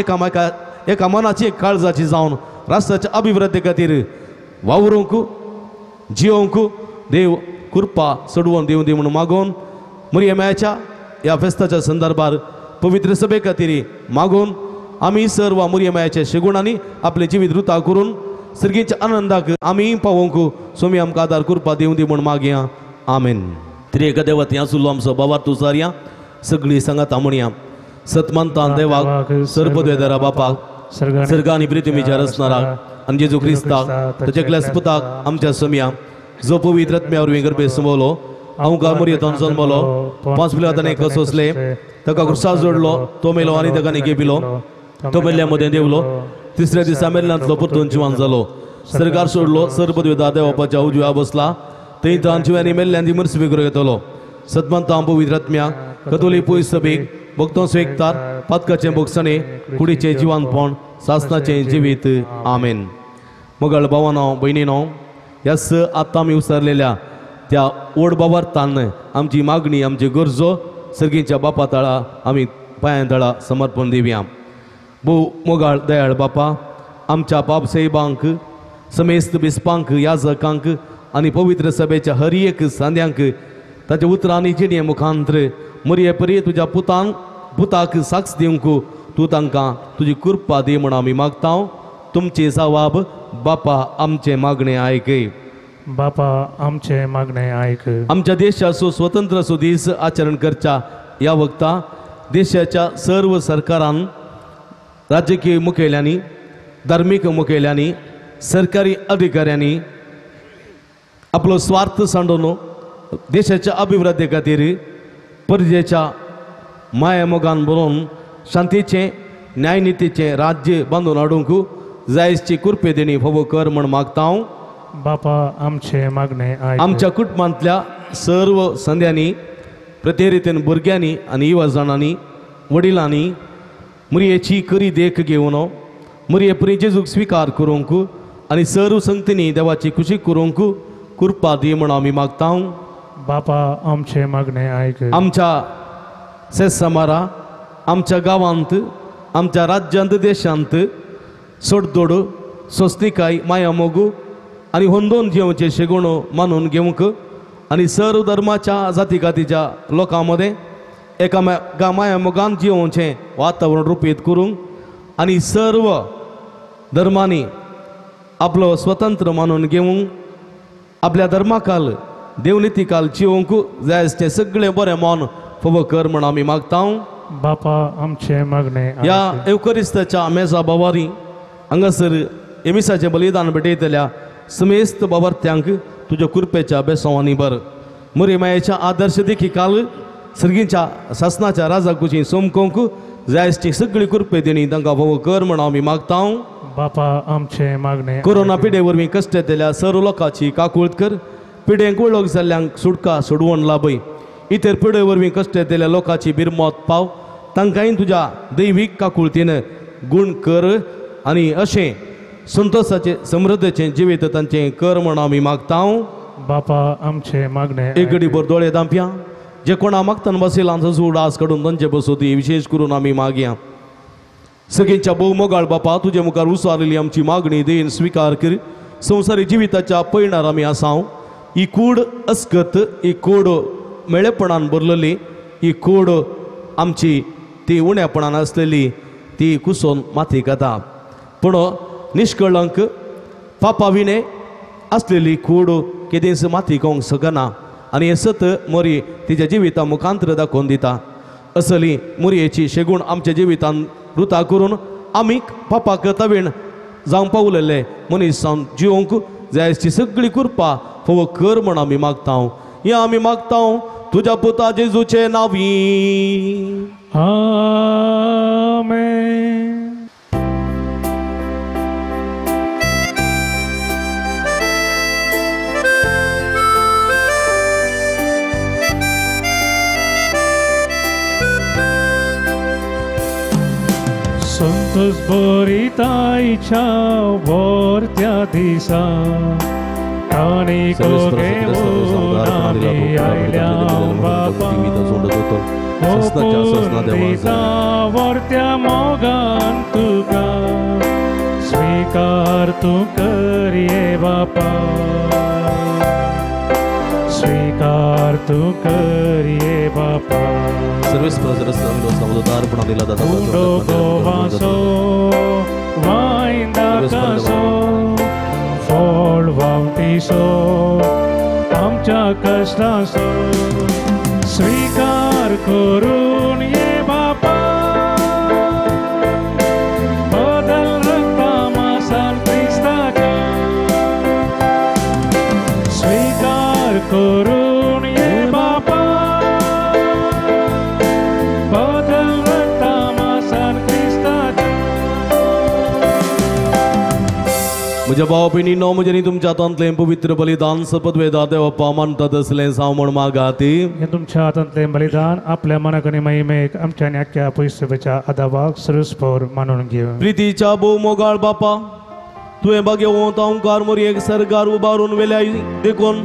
एका मनाची काळजाची जावन राष्ट्राच्या अभिवृद्धी खातीर वावरूंक जियोंक देव कृपा सडवून दिवं दी म्हणून मागून मुरयेमाच्या ह्या फेस्ताच्या संदर्भात पवित्र सभे खातीर मागून आमी सर्व मुरयेमाच्या शेगुणांनी आपले जिवीत रुता करून सर्गीच्या आनंदाक आमी पावोंक सोमी आमकां आदार कृपा दिवं दी म्हूण मागया. आमेन. त्रिएक देवत आसलो आमचो बाबा तुसारया सगळी सांगाता म्हणया. सतमंतान देवाक सर्पद्वेदरा बापाक सर्ग आनी पृथ्वीच्या रचणाराक आनी जेजू क्रिस्ताक ताच्या एकल्याच पुताक आमच्या सोम्या जो पवित्र आत्म्यावर गर्भे समवलो हांव मुरयेतान जल्मलो 5 पिलातान एक सोंसले ताका क्रुसार जोडलो तो मेलो आनी ताका निगेपिलो तो मेल्ल्या मदें देवलो तिसऱ्या दिसा मेल्ल्यांतलो परतून जिवान जालो सर्गार सोडलो सर्पद्वेदार देवापाच्या उजव्या बसला थंय तान जिवांनी मेल्ल्यांनी मरसवी येतलो. सतमंतां पवित्र आत्म्या कतोलीक पयस सभेक भक्तां स्वेकतात पातकाचें भोगसणे कुडीचें जिवानपण सासणाचें जिवीत. आमेन. मोगाळ भावांनो भयणीनो ह्या आतां आमी उसरलेल्या त्या ओड बाबार्थान आमची मागणी आमची गरजो सर्गीच्या बापा तळा आमी पांयां तळा समर्पण दिवया. भोव मोगाळ दयाळ बापा आमच्या पाप सैबांक समेस्त बिस्पांक याजकांक आनी पवित्र सभेच्या हर एक सांद्यांक ताच्या उतरांनी जिणे मुखांतर मरये परी तुज्या पुताक साक्ष दिवंक तूं तांकां तुजी कृपा दी म्हूण आमी मागता. तुमचे जबाब बापा आमचे मागणे आयक. बापा आमचे मागणे आयक. आमच्या देशाचो स्वतंत्र दीस आचरण करच्या ह्या वक्ता देशाच्या सर्व सरकारान राजकीय मुखेल्यांनी धार्मीक मुखेल्यांनी सरकारी अधिकाऱ्यांनी आपलो स्वार्थ सांडून देशाच्या अभिवृद्धी खातीर प्रजेच्या माया मोगान भरून शांतीचें न्यायनितीचें राज्य बांदून हाडूंक जायची कृपे देणी फावो कर म्हूण मागता. बापा आमचे मागणे आयक. आमच्या कुटुंबांतल्या सर्व संद्यांनी प्रते रितीन भुरग्यांनी आनी युवा जाणांनी वडिलांनी मुरयेची खरी देख घेवन मुरये परी जेजूक स्विकार करूंक आनी सर्व संगतींनी देवाची खुशी करूंक कृपा दी म्हूण आमी मागता. बापा आमचे मागणे आयक. आमच्या सेसामारा आमच्या गांवांत आमच्या राज्यांत देशांत सोडदोड सोस्तिकाय माया मोगू आणि होंदोन जेवचे शेगुण मानून घेवंक आणि सर्व धर्माच्या जातीकातीच्या लोकांमध्ये एकामेका मोगान जिवोवचें वातावरण रुपीत करूंक आणि सर्व धर्मांनी आपलो स्वतंत्र मानून घेवंक आपल्या धर्माकाल देवनितीकाल जिवोवंक जाय आसचें सगळें बरें मन फावो कर म्हण आमी मागता बापा आमचे मागणे या एवकरिस्ताच्या मेजा बावारी हांगासर एमिसाचें बलिदान भेटयतल्या समेस्त बाबरत्यांक तुज्या कृपेच्या बेसांवांनी भर मोरी मायेच्या आदर्श देखीकाल सर्गीच्या शासनाच्या राजा कुशीं सोमकोंक जाय आसची सगळी कृपे देणी तांकां फावो कर म्हण आमी मागता बापा आमचे मागणे कोरोना पिडे वरवीं कश्ट येतल्या सर्व लोकांची काकुळट कर पिडेंक वळख जाल्ल्यांक सुटका सोडवून लाभय इतर पिडे वरवीं कश्ट येतल्या लोकांची बिरमोत पाव तांकांय तुज्या दैवीक काकुळतीन गूण कर आनी अशें संतोषाचे समृद्धेचें जिवीत तांचें कर म्हण आमी मागता बापा आमचे मागणे एक घडी भर दोळे दांप्या जे कोणा मागतना बसयलांचो सूड आस काडून तांचे बसोती विशेष करून आमी मागया सगळ्यांच्या भोव मोगाळ बापा तुजे मुखार उसारलेली आमची मागणी देन स्विकार कर संवसारी जिविताच्या पैणार आमी आसांव ही कूड अस्कत ही कूड मेळेपणान भरलेली ही कूड आमची ती उण्यापणान आसलेली ती कुसोन माथीक येता पूण निश्कळंक पापा विणे आसलेली कूड केदेंस माथीक येवंक शकना आनी हे सत मोरी तिच्या जिविता मुखांतर दाखोवन दिता असली मोरयेची शेगूण आमच्या जिवितान रुता करून आमी पापाक तवीण जावंक पावलेले मनीसांव जिवंक जाय आसची सगळी कृपा फावो कर म्हण आमी मागता हें आमी मागता तुज्या पुता जेजूचे नांवी आमेन संतोष भरिताईच्या वरत्या दिसा आणि घेऊन आम्ही आयल्या बापा वरत्या मोगान तुका स्वीकार तू करिये बापा स्वीकार तू करिये बापा सर्वेस अर्पणा दिला जाता गोवासो वायंदा कासो फळ वावटीसो आमच्या कष्टासो स्वीकार करून ये बापा बदल रक्ता मासान क्रिस्ताच्या स्वीकार करून ये बापा म्हज्या भाव भयणींनो म्हजें तुमच्या हातांतलें पवित्र बलिदान सपद्वेदा देवप्पा मानतात असलें साव म्हण मागाती हे तुमच्या हातांतलें बलिदान आपल्या मनाक आनी महिमेक आमच्या आनी आख्या पयसुबेच्या आदाबाक सरस्पोर मानून घेवन प्रितीच्या भोव मोगाळ बापा तुवें बागेवंत ओंकार मोरयेक सरकार उबारून वेल्या देखून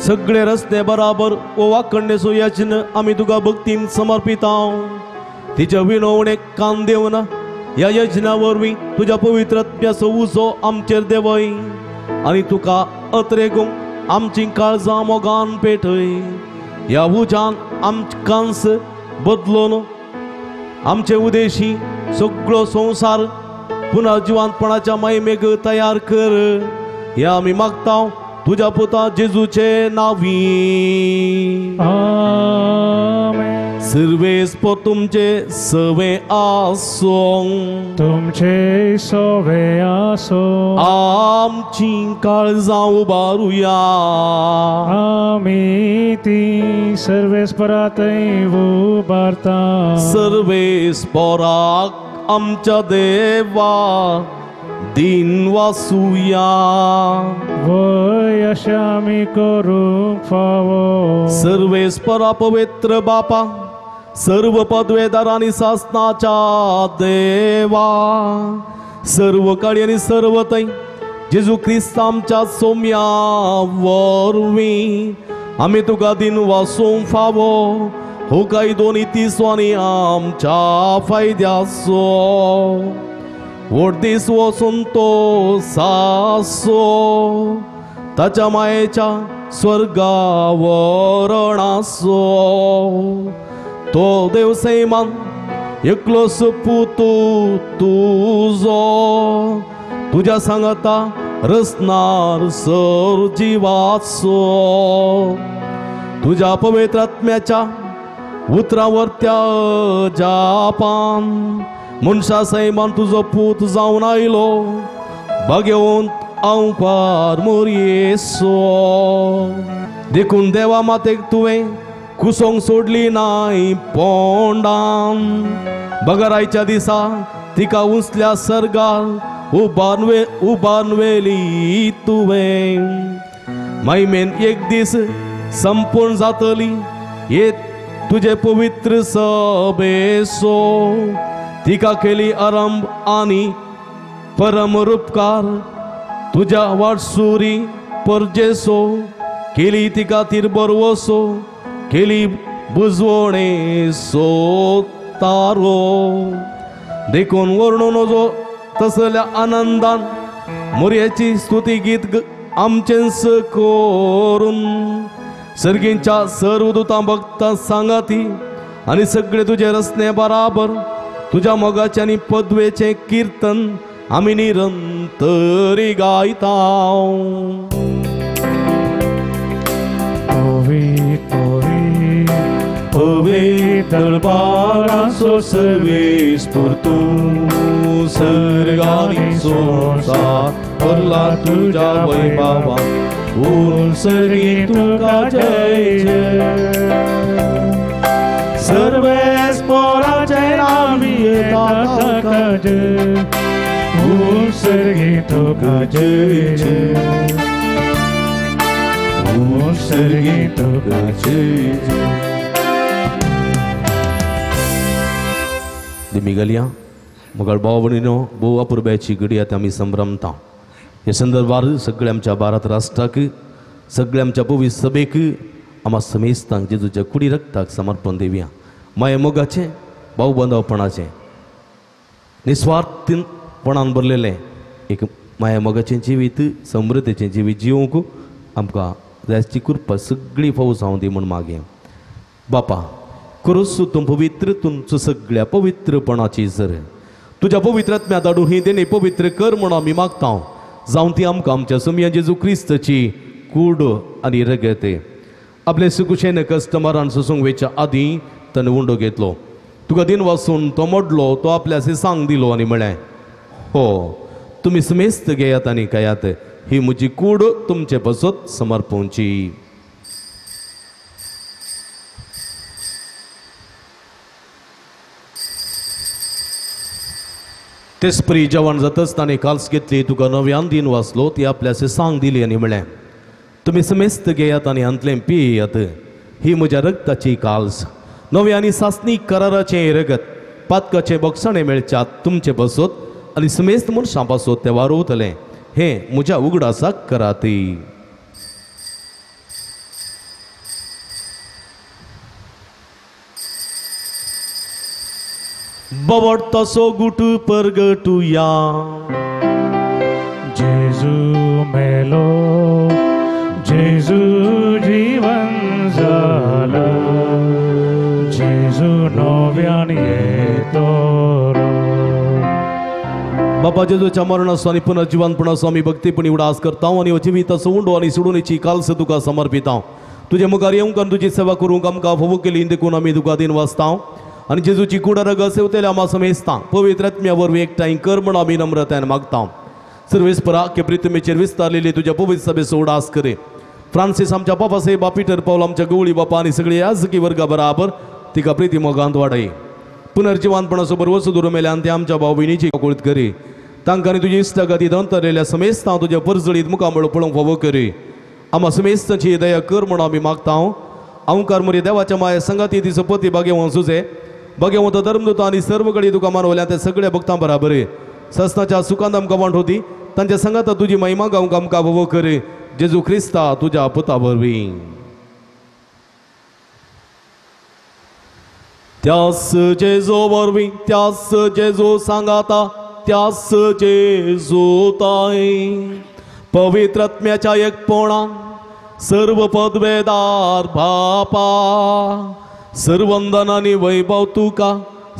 सगळे रस्ते बराबर ओ वाखणणेचो यत्न आमी तुका भक्तीन समर्पिता तिच्या विनवणेक कान देवन ह्या यज्ञा वरवीं तुज्या पवित्रत्म्याचो उजो आमचेर देवय आनी तुका अत्रेगूंक आमची काळजां मोगान पेटय ह्या उजान आमकांस बदलोवन आमचे उदेशी सगळो संवसार पुनर्जिवांतपणाच्या महिमेक तयार कर हे आमी मागता तुज्या पुता जेजूचे नांवी आमेन सर्वेस्पर तुमचे सवे आसों तुमचे सवे आसो आमची काळजां उबारुया आमी ती सर्वेस्परातय उबारता सर्वेस्पराक आमच्या देवा दिन वासुया वय अशें आमी करूंक फावो सर्वेस्परा पवित्र बापा सर्व पदवेदार आणि शासनाच्या देवा सर्व काळी आणि सर्व तै जेजू ख्रिस्त आमच्या सौम्या वरवीं आमी तुका दिन वासूंक फावो हो काही दोन्ही तिसवानी आमच्या फायद्याचो दीस वचून तो सासो ताच्या मायेच्या स्वर्गावर आसो तो देव सैमान एकलो सपूतो तुझो तुझ्या सांगता रसनार सर जीवाचो तुझ्या पवित्र आत्म्याच्या उतरावर त्या जापान मनशा सैमान तुझो पूत जावन आयलो भाग्यवंत हांव पार मोरयेसो देखून देवा मातेक तुवें कुसोंक सोडली नाय पोंडान बगरायच्या दिसा तिका उंचल्या सर्गार उबानवेली तुवें महिमेन एक दीस संपूर्ण जातली ये तुझे पवित्र सभेसो तिका केली आरंभ आनी परम रूपकार तुझ्या वाटसुरी परजेसो केली तिका तिर बरवसो केली बुजवणे सो तारो देखून वर्णन जो तसल्या आनंदान मोरयाची स्तुती गीत आमचेंच करून सर्गींच्या सर्व दूतां भक्तां सांगाती आनी सगळे तुझे रचने बराबर तुझ्या मोगाचे आनी पदवेचे कीर्तन आमी निरंतरी गायता दरबाराचो सर्वेस por tu सर्गानी संसार परला तुझ्या वैभवा सर्गी तुका जय जय सर्वेस पोराचे नामी येता जय सर्गी तुका जय जय सर्गी तुका जय जय दिमिगलिया मगळ भाव भयणीनो भोव अपुरब्याची घडी आता आमी संभ्रमता हे संदर्भार सगळ्या आमच्या भारत राष्ट्राक सगळ्या आमच्या भवी सभेक आम्हा समेस्तांक जेजूच्या कुडी रक्ताक समर्पण दिवया माये मोगाचे भाव बांधवपणाचे निस्वार्थपणान भरलेले एक माया मोगाचें जिवीत समृद्धीचें जिवीत जिवंक आमकां जायची कृपा सगळी फौज हांव दी म्हण मागे बापा करूस तूं पवित्र तुमचो सगळ्या पवित्रपणाची जर तुझ्या पवित्रात्म्या धाडू ही देणे पवित्र कर म्हण आमी मागता जावं ती आमकां आमच्या सुमया जेजू क्रिस्तची कूड आनी रगत आपले सुकुशेन कस्टमरान सोसूंक वेच्या आदीं ताणें उंडो घेतलो तुका दिन वाचून तो मोडलो तो आपल्या सांग दिलो आनी म्हळें हो तुमी समेस्त घेयात आनी खायात ही म्हजी कूड तुमचे बसत समर्पोवची तेच परी जेवण जातच ताणें काल्स घेतली तुका नव्यान दिन वाचलो ती आपल्या सांग दिली आनी म्हळें तुमी समेस्त घेयात आनी अंतलें पियेयात ही म्हज्या रगताची काल्स नवे आनी सासणी कराराचें रगत पातकाचे बक्षणे मेळच्यात तुमचे बसत आनी समेस्त मनशां बसत ते वारोवतलें हें म्हज्या उगडासाक करात बवट तसो गुट परगटुया जेजू मेलो जेजू जीवन जालं जेजू नव्यान येतो बापा जेजूच्या मरणाचो आनी पुनर्जिवानपणाचो आमी भक्तीपणी उडास करता आनी जिविताचो उंडो आनी सोडूनेची काल्स तुका समर्पिता तुजे मुखार येवंक आनी तुजी सेवा करूंक आमकां फोव केली देखून आमी तुका दिन वाचता आनी जेजूची कुडा रग सेवतेले आम्हा समेस्ता पवित्र आत्म्या वरवीं एकठांय कर म्हण आमी नम्रतायेन मागता सर्वेस्परा के प्रितमेचेर विस्तारलेली तुज्या पवित्र सभेचो उडास करे फ्रांसीस आमच्या बापा साहेब पीटर पावल आमच्या गवळी बापा आनी सगळी याजकी वर्गा बराबर तिका प्रिती मोगांत वाडय पुनर्जिवानपणाचो बरोबर सुदूर मेल्यान ते आमच्या भाव भयणीची कोळत करी तांकां आनी तुजी इश्टगतींत अंतरलेल्या समेस्तां तुज्या परजळीत मुखामळ पळोवंक फावो करी आम्हा समेस्तांची दया कर म्हण आमी मागता हांव कारमरी देवाच्या माया संगाती तिचो पती भाग्यवंत सुजे भाग्यवंत धर्मदूत आनी सर्व कडेन तुका मानवल्या ते सगळ्या भक्तां बराबर ससनाच्या सुखांत आमकां वांट होती तांच्या संगात तुजी महिमा गावंक आमकां फावो कर जेजू क्रिस्ता तुज्या पुता वरवीं त्यास जेजू वरवीं त्यास जेजू सांगाता त्यास जेजूताय पवित्रात्म्याच्या एकपणान सर्व पदवेदार बापा सर्वंदन आणि वैभव तुका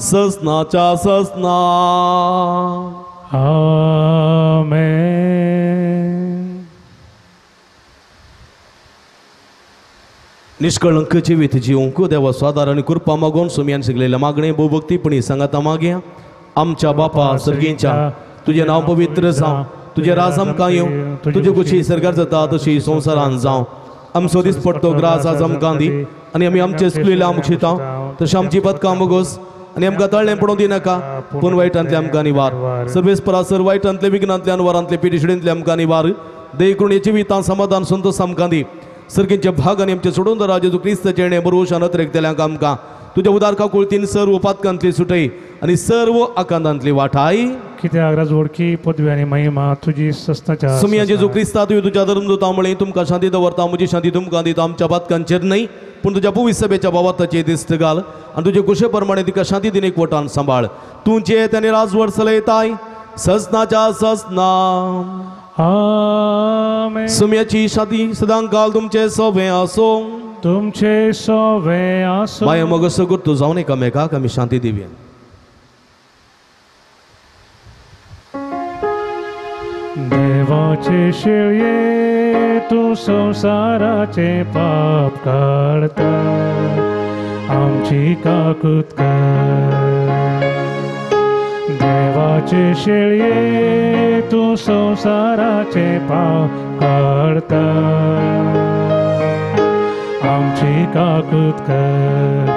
ससनाच्या ससना आमेन. निष्कळंक जिवीत जिवंक देवा स्वादार आणि कृपा मागून सुमयान शिकलेल्या मागणे भोभक्तीपणी सांगाता मागया. आमच्या बापा सर्गींच्या तुझे नाव पवित्र जावं, तुझे राज आमकां येवं, तुझे कुशी सरकार जाता तशी संवसारान जावं. आमचो दीस पडटो ग्रास आज आमकां दी आनी आमी आमचे चुकलेल्या आमकां शिताव तशें आमची पदकां मोगोस आनी आमकां तळ्ळें पडोवं दिनाका पूण वायटांतले आमकां निवार. सर्वेस्परासर वायटांतले विघ्नांतल्यान वरांतले पिडिशडेंतले आमकां निवार. दय करून हे जिवितां समाधान संतोष आमकां दी. सर्गींचे भाग आनी आमचे सोडून दरा जेजू क्रिस्त चेणे बरोवशान रेखतेल्यांक आमकां तुज्या उदारका कुळतीन सर्व पातकांतली सुटय आनी सर्व आकांतांतली वाठाय. कित्याक राजवडकी पदवी आनी महिमा तुजी सस्ताच्या सुमया जेजू क्रिस्ता तुवें तुज्या धर्मदूता म्हळें तुमकां शांती दवरता, म्हजी शांती तुमकां दिता. आमच्या पातकांचेर न्हय पूण तुज्या पवित्र सभेच्या बाबताचेर दिश्ट घाल आनी तुजे कुशे प्रमाणे तिका शांती दिन एकवटान सांबाळ. तूं जे त्याने राजवड चलयताय ससनाच्या ससना. आमेन. सुमयाची शांती सदां काल तुमचे सोबे आसो. तुमचे सोवे आसो. माया मग सगुर्तू जावन एकामेकाक आमी शांती दिवया. देवाचे शिळये तू संसाराचे पाप काढता आमची काकूत कर. देवाचे शिळये तू संसाराचे पाप काढता आमची काकूत कर.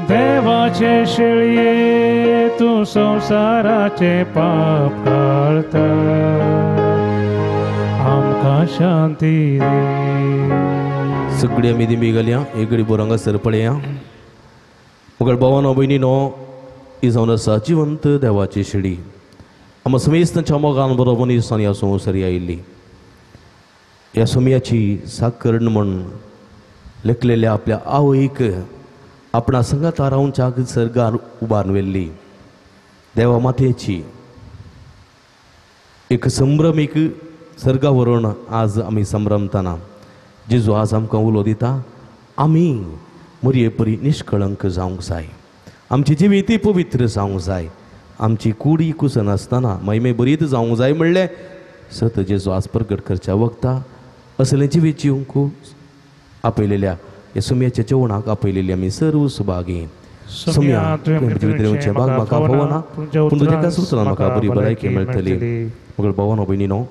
देवाचे शिळये तू संसाराचे पाप काढता आमकां शांती दे. सगळी आमी दिमी घालया एकडी बोरंगा सरपळया. मुगळ भावानो भयणीनो ही जावन आसा जिवंत देवाची शिडी. आमी समेस्तांच्या मोगान बरोबर दिसांनी ह्या संवसारी आयिल्ली. ह्या सुमयाची साकरण म्हण लेखलेल्या आपल्या आवयक आपणा संगात रावन चाग सर्गार उबारून व्हेल्ली. देवा मातेची एक संभ्रमीक सर्गा व्हरून आज आमी संभ्रमतना जेजू आज आमकां उलो दिता. आमी मरये परी निश्कळंक जावंक जाय, आमची जिवीत पवित्र जावंक जाय, आमची कुडी कुसन आसतना महिमे बरीत जावंक जाय म्हणलें सत जेजू आज प्रगट करच्या वखता असलें जिवीत जिवंक आपयलेल्या ह्या सुमयाच्या जेवणाक आपयलेली आमी सर्व सुभागी. सुमया तुवें भाग म्हाका भोवना पूण तुज्या एका सुत्रान म्हाका बरी भलायकी मेळटली. मुगळ भावानो भयणीनो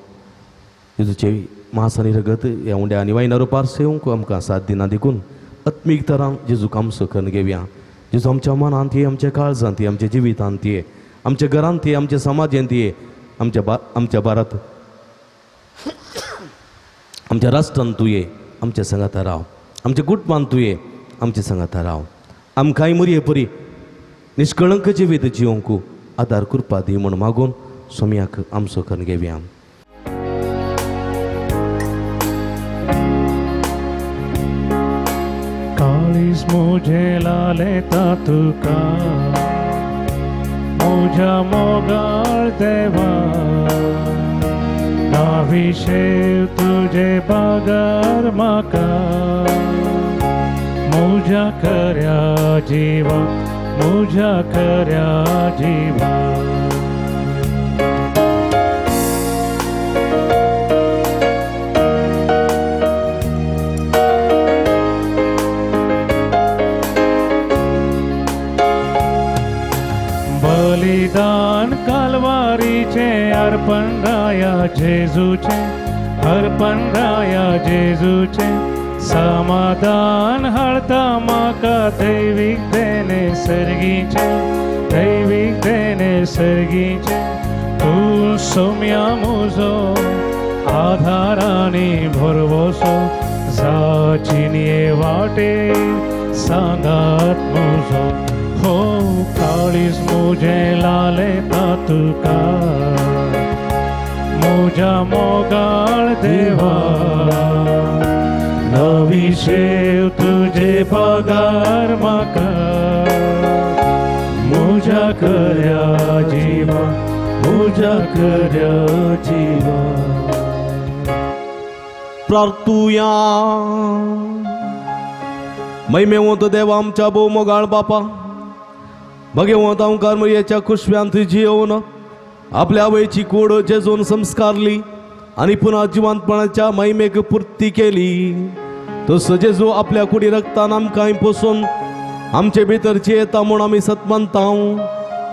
जेजूचे मांस आनी रगत ह्या उंड्या आनी वायना रुपार सेवंक आमकां साथ दिना देखून आत्मीक तरां जेजूक आमचो करून घेवया. जेजू आमच्या मनांत ये, आमच्या काळजांत ये, आमच्या जिवितांत ये, आमच्या घरांत ये, आमच्या समाजांत ये, आमच्या भारत आमच्या राष्ट्रांत तूं ये, आमच्या संगाता राव, आमच्या कुटुंबांत तूं ये, आमच्या संगाता राव. आमकांय मरये परी निश्कळंक जिवीत जिवंक आदार कृपा दी म्हूण मागून सुमयाक आमचो करून घेवया. काळीज मुझे लालेता तुका मुझ्या मोगाळ देवा नाविशेव तुझे बागार म्हाका मुझ्या खऱ्या जिवा मुझ्या खऱ्या जिवा. बलिदान कालवारीचे अर्पण राया जेजूचे अर्पण राया जेजूचे समाधान हाडता म्हाका दैवीक देणे सर्गीचे दैवीक देणे सर्गीचे. तूं सोम्या म्हजो आधार आनी भरवोसो जाचिनिये वाटे सांगात म्हजो. हो काळीज मुझे लालेता तुका मुझ्या मोगाळ देवा नविशेव तुझे पगार म्हाका मुझ्या खऱ्या जिवा मुझ्या खऱ्या जीवा. प्रार्थूया. महिमेवंत देवा आमच्या भोव मोगाळ बापा, भगवंत ओंकार मरियेच्या खुशव्यांत जिवून आपल्या आवयची कूड जेजून संस्कारली आणि पुन्हा जिवंतपणाच्या महिमेक पूर्ती केली. तसं जेजू आपल्या कुडी रक्तान आमकां पोसून आमचे भितरची येता म्हूण आमी सतमंता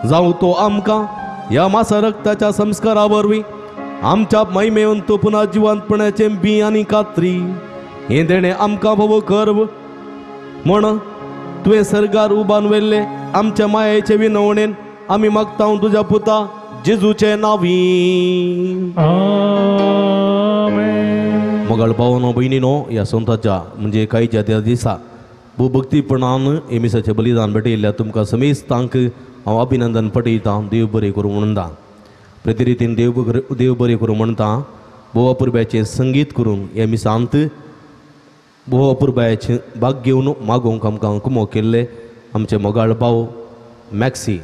जावं तो आमकां ह्या मासा रक्ताच्या संस्कारा वरवीं आमच्या महिमेवंत पुन्हा जिवंतपणाचे बी आनी खात्री हे देणे आमकां भोव गर्व म्हण तुवें सर्गार उबान वेल्ले आमच्या मायेचे विनवणेन आमी मागता तुझ्या पुता जेजूचे नावी. आमेन. मोगाळ भावानो भयणीनो, ह्या संताच्या म्हणजे कांयच्या त्या दिसा भक्तीपणान एमिसाचें बलिदान भेटयल्ल्या तुमकां समेस्तांक हांव अभिनंदन पटयतां. देव बरें करूं म्हणटा. प्रतिरितीन देव बरें करूं म्हणटा. भोव अपुरब्याचें संगीत करून ह्या मिसांत भोव अपुरब्याचें भाग घेवन मागोवंक आमकां कुमो केल्ले आमचे मोगाळ भाव मॅक्सी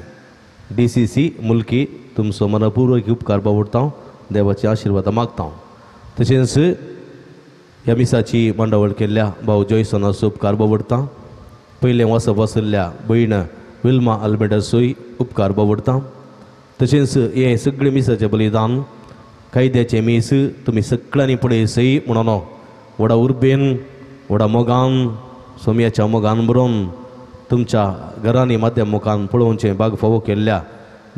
DCC मुल्की तुमचो मनपूर्वक उपकार बावडटा. देवाचे आशिर्वाद मागता. तशेंच ह्या मिसाची मांडावळ केल्ल्या भाव जॉयसनाचो उपकार बावडटा. पयले वसप आसल्या भयण विल्मा आल्मेडाचोय उपकार बावडटा. तशेंच हे सगळे मिसाचें बलिदान कायद्याचे मीस तुमी सगळ्यांनी फुडें सई म्हणून व्हडा उर्बेन व्हडा मोगान सोम्याच्या मोगान बरोवन तुमच्या घरांनी माध्यमुखान पळोवचें भाग फावो केल्ल्या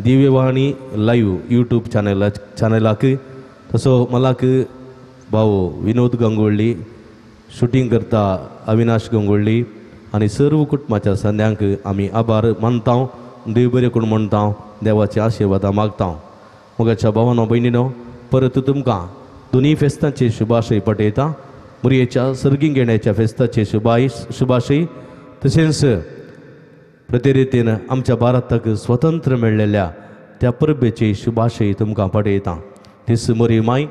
दिव्यवाणी लाईव्ह यूट्यूब चॅनलाक तसो मलाक भाऊ विनोद गंगोळ्ळी, शूटिंग करता अविनाश गंगोळ्ळी आनी सर्व कुटुंबाच्या सद्यांक आमी आभार मानता. देव बरें करून म्हणटा. देवाचे आशिर्वाद मागता. मोगाच्या भावानो भयणीनो, परत तुमकां दोनी फेस्तांचे शुभाशय पटयता. मुरयेच्या सर्गींग येण्याच्या फेस्ताचे शुभाशय तशेंच प्रतिरितीन आमच्या भारताक स्वतंत्र मेळ्ळेल्या त्या परबेचे शुभाशय तुमकां पटयता. तीस मोरी माय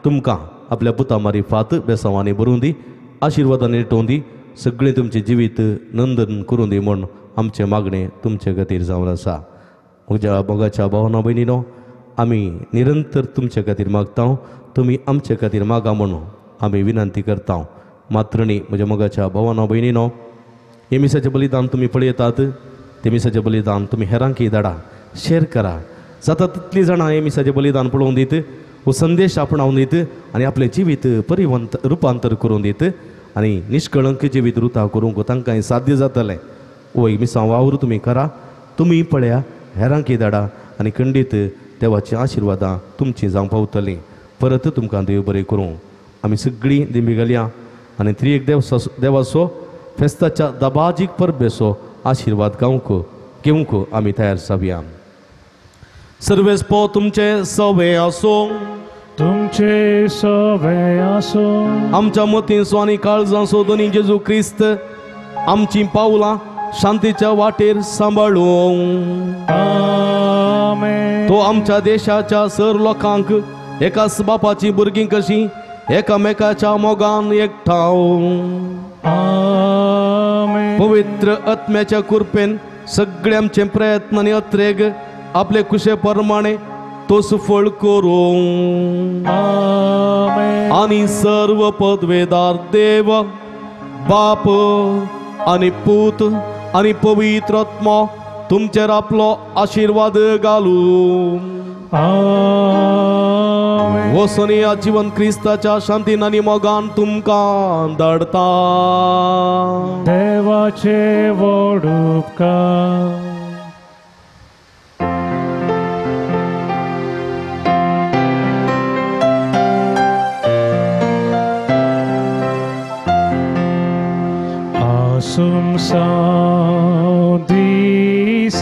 तुमकां आपल्या पुता मारी फात बेसांवांनी भरूं दी, आशिर्वादान नेटोवन दी, सगळें तुमचें जिवीत नंदन करून दी म्हूण आमचें मागणें तुमचे खातीर जावन आसा. म्हज्या मोगाच्या भावना भयणीनो, आमी निरंतर तुमचे खातीर मागता. तुमी आमचे खातीर मागा म्हणून आमी विनंती करता. मात्रणी म्हज्या मोगाच्या भावना भयणीनो, हे मिसाचें बलिदान तुमी पळयतात, ते मिसाचें बलिदान तुमी हेरांकय धाडा, शेअर करा. जाता तितलीं जाणां हे मिसाचें बलिदान पळोवन दीत, हो संदेश आपणावन दीत आनी आपलें जिवीत रुपांतर करून दीत आनी निश्कळंक जिवीत रुता करूंक तांकांय साध्य जातलें. हो एक मिसां वावर तुमी करा. तुमी पळया, हेरांकय धाडा आनी खंडीत देवाची आशिर्वादां तुमची जावं पावतलीं. परत तुमकां देव बरें करूं. आमी सगळीं दिंबी घालया आनी त्रिएक देवाचो फेस्ताच्या दबाजीक परबेचो आशिर्वाद घेवंक आमी तयार जावया. सर्वेस्पो तुमचे सवे आसो, तुमचे सवे आसो. आमच्या मतींचो आनी काळजांचो दोनी जेजू क्रिस्त आमची पावलां शांतीच्या वाटेर सांबाळूं. आमेन. तो आमच्या देशाच्या सर लोकांक एकाच बापाची भुरगीं कशीं एकामेकाच्या मोगान एकठांव. आमेन. पवित्र आत्म्याच्या कृपेन सगळे आमचे प्रयत्न आनी अत्रेग आपले कुशे प्रमाणे तो सुफळ करूं. आमेन. आणि सर्व पदवेदार देव बाप आणि पूत आणि पवित्र आत्मा तुमचेर आपलो आशिर्वाद घालूं. आमेन. वसनी जीवन क्रिस्ताच्या शांतीन आनी मोगान तुमकां धाडता. देवाचे व्हड उपकार. सुमसां दीस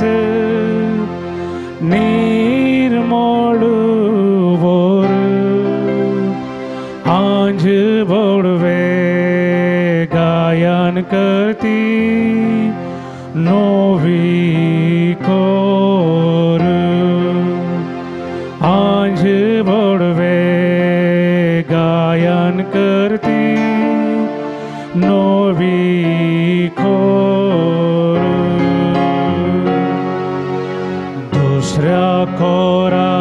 निर्मळ वर आंज बडवे गायन करती नोवी कोर. आंज बडवे गायन करती नोवी खोर. दुसऱ्या खोरा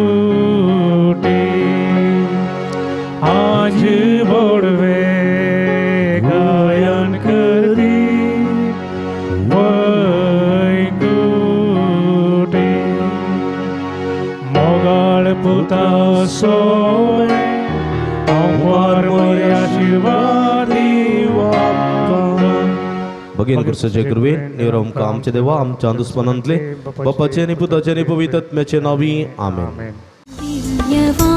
वैकुटे आज बोडवे गायन करती वैकुटे मोगाळ पुता सोय अमर मोरे आशीर्वादी भगीन गुरुसाचे कृपेन निवरा आमकां आमचे देवा आमच्या दुस्मनांतले बापाचे आनी पुताचे आनी पवित्र आत्म्याचे नावी आमेन. दिव्यवाणी